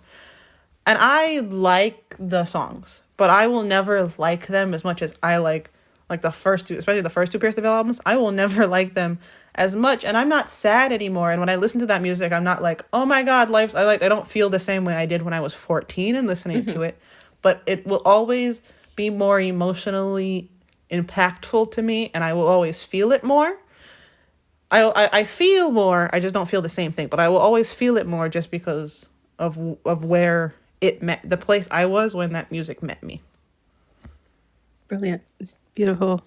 and I like the songs, but I will never like them as much as I like the first two, especially the first two Pierce the Veil albums. I will never like them as much, and I'm not sad anymore. And when I listen to that music, I'm not like, oh my God, I don't feel the same way I did when I was 14 and listening to it, but it will always be more emotionally impactful to me, and I will always feel it more. I feel more. I just don't feel the same thing, but I will always feel it more just because of where it met, the place I was when that music met me. Brilliant. Beautiful.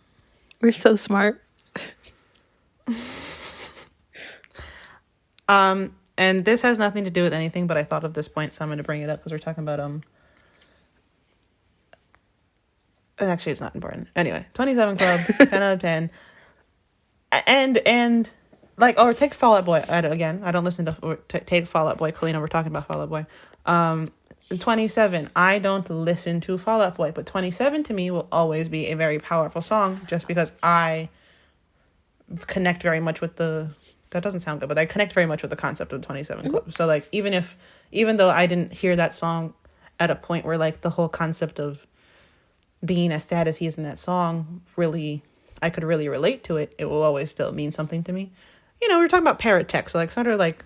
We're so smart. And this has nothing to do with anything, but I thought of this point, so I'm going to bring it up because we're talking about actually, it's not important. Anyway, 27 Club, 10 out of 10. And like, or take Fall Out Boy. Again, I don't listen to take Fall Out Boy. Kalina, we're talking about Fall Out Boy. 27, I don't listen to Fall Out Boy, but 27 to me will always be a very powerful song just because I connect very much with that doesn't sound good, but I connect very much with the concept of 27 Club. So like, even though I didn't hear that song at a point where like the whole concept of being as sad as he is in that song really, I could really relate to it, it will always still mean something to me. We were talking about parrot text, so like sort of like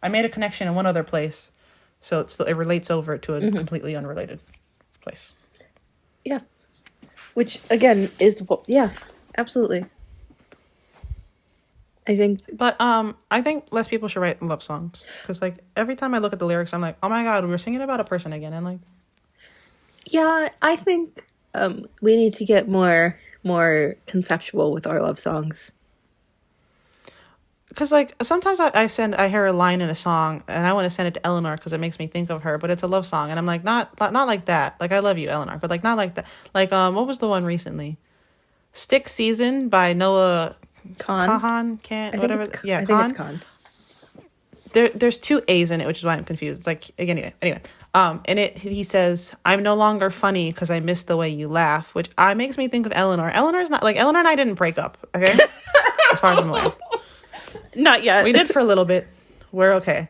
I made a connection in one other place, so it relates over to a completely unrelated place. Yeah. Which again is absolutely. I think less people should write love songs because like every time I look at the lyrics, I'm like, oh my God, we're singing about a person again, and like, yeah, I think we need to get more conceptual with our love songs. Because like sometimes I hear a line in a song and I want to send it to Elanor because it makes me think of her, but it's a love song and I'm like not like that. Like I love you, Elanor, but like not like that. Like what was the one recently? Stick Season by Noah Kahan, can't whatever. I think it's Khan. There's two A's in it, which is why I'm confused. It's like anyway. In it he says, "I'm no longer funny because I miss the way you laugh," which makes me think of Elanor. Eleanor's not like Elanor and I didn't break up, okay? As far as I'm aware. Not yet. We did for a little bit. We're okay.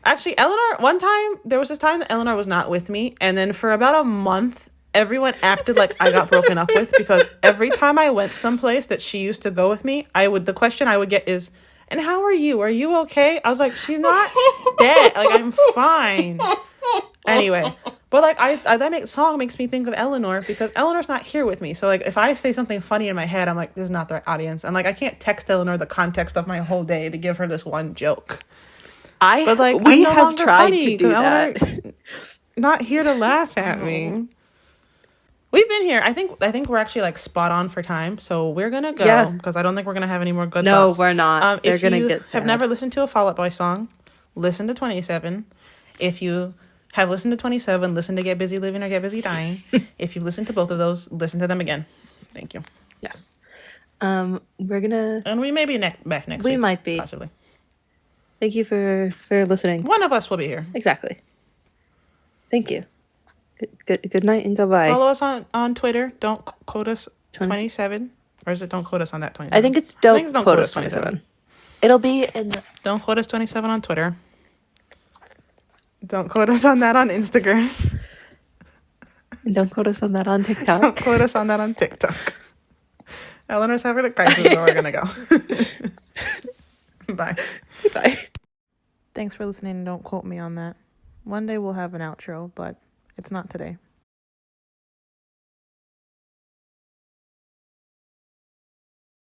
Actually, there was this time that Elanor was not with me, and then for about a month, everyone acted like I got broken up with because every time I went someplace that she used to go with me, the question I would get is, "And how are you? Are you okay?" I was like, "She's not dead. Like I'm fine." Anyway, but like that song makes me think of Elanor because Eleanor's not here with me. So like if I say something funny in my head, I'm like, this is not the right audience. And like I can't text Elanor the context of my whole day to give her this one joke. We have tried to do that. Not here to laugh at me. We've been here. I think we're actually like spot on for time. So we're gonna go because I don't think we're gonna have any more good thoughts. No, we're not. They're gonna get sad. If you have never listened to a Fall Out Boy song, listen to 27. If you have listened to 27, listen to Get Busy Living or Get Busy Dying. If you've listened to both of those, listen to them again. Thank you. Yes. We're gonna... And we may be back next week. We might be. Possibly. Thank you for listening. One of us will be here. Exactly. Thank you. Good night and goodbye. Follow us on Twitter. Don't quote us 27. Or is it don't quote us on that 27? I think it's don't quote us 27. It'll be in the... Don't quote us 27 on Twitter. Don't quote us on that on Instagram. Don't quote us on that on TikTok. Don't quote us on that on TikTok. Eleanor's having a crisis, so we're going to go. Bye. Bye. Thanks for listening. Don't quote me on that. One day we'll have an outro, but it's not today.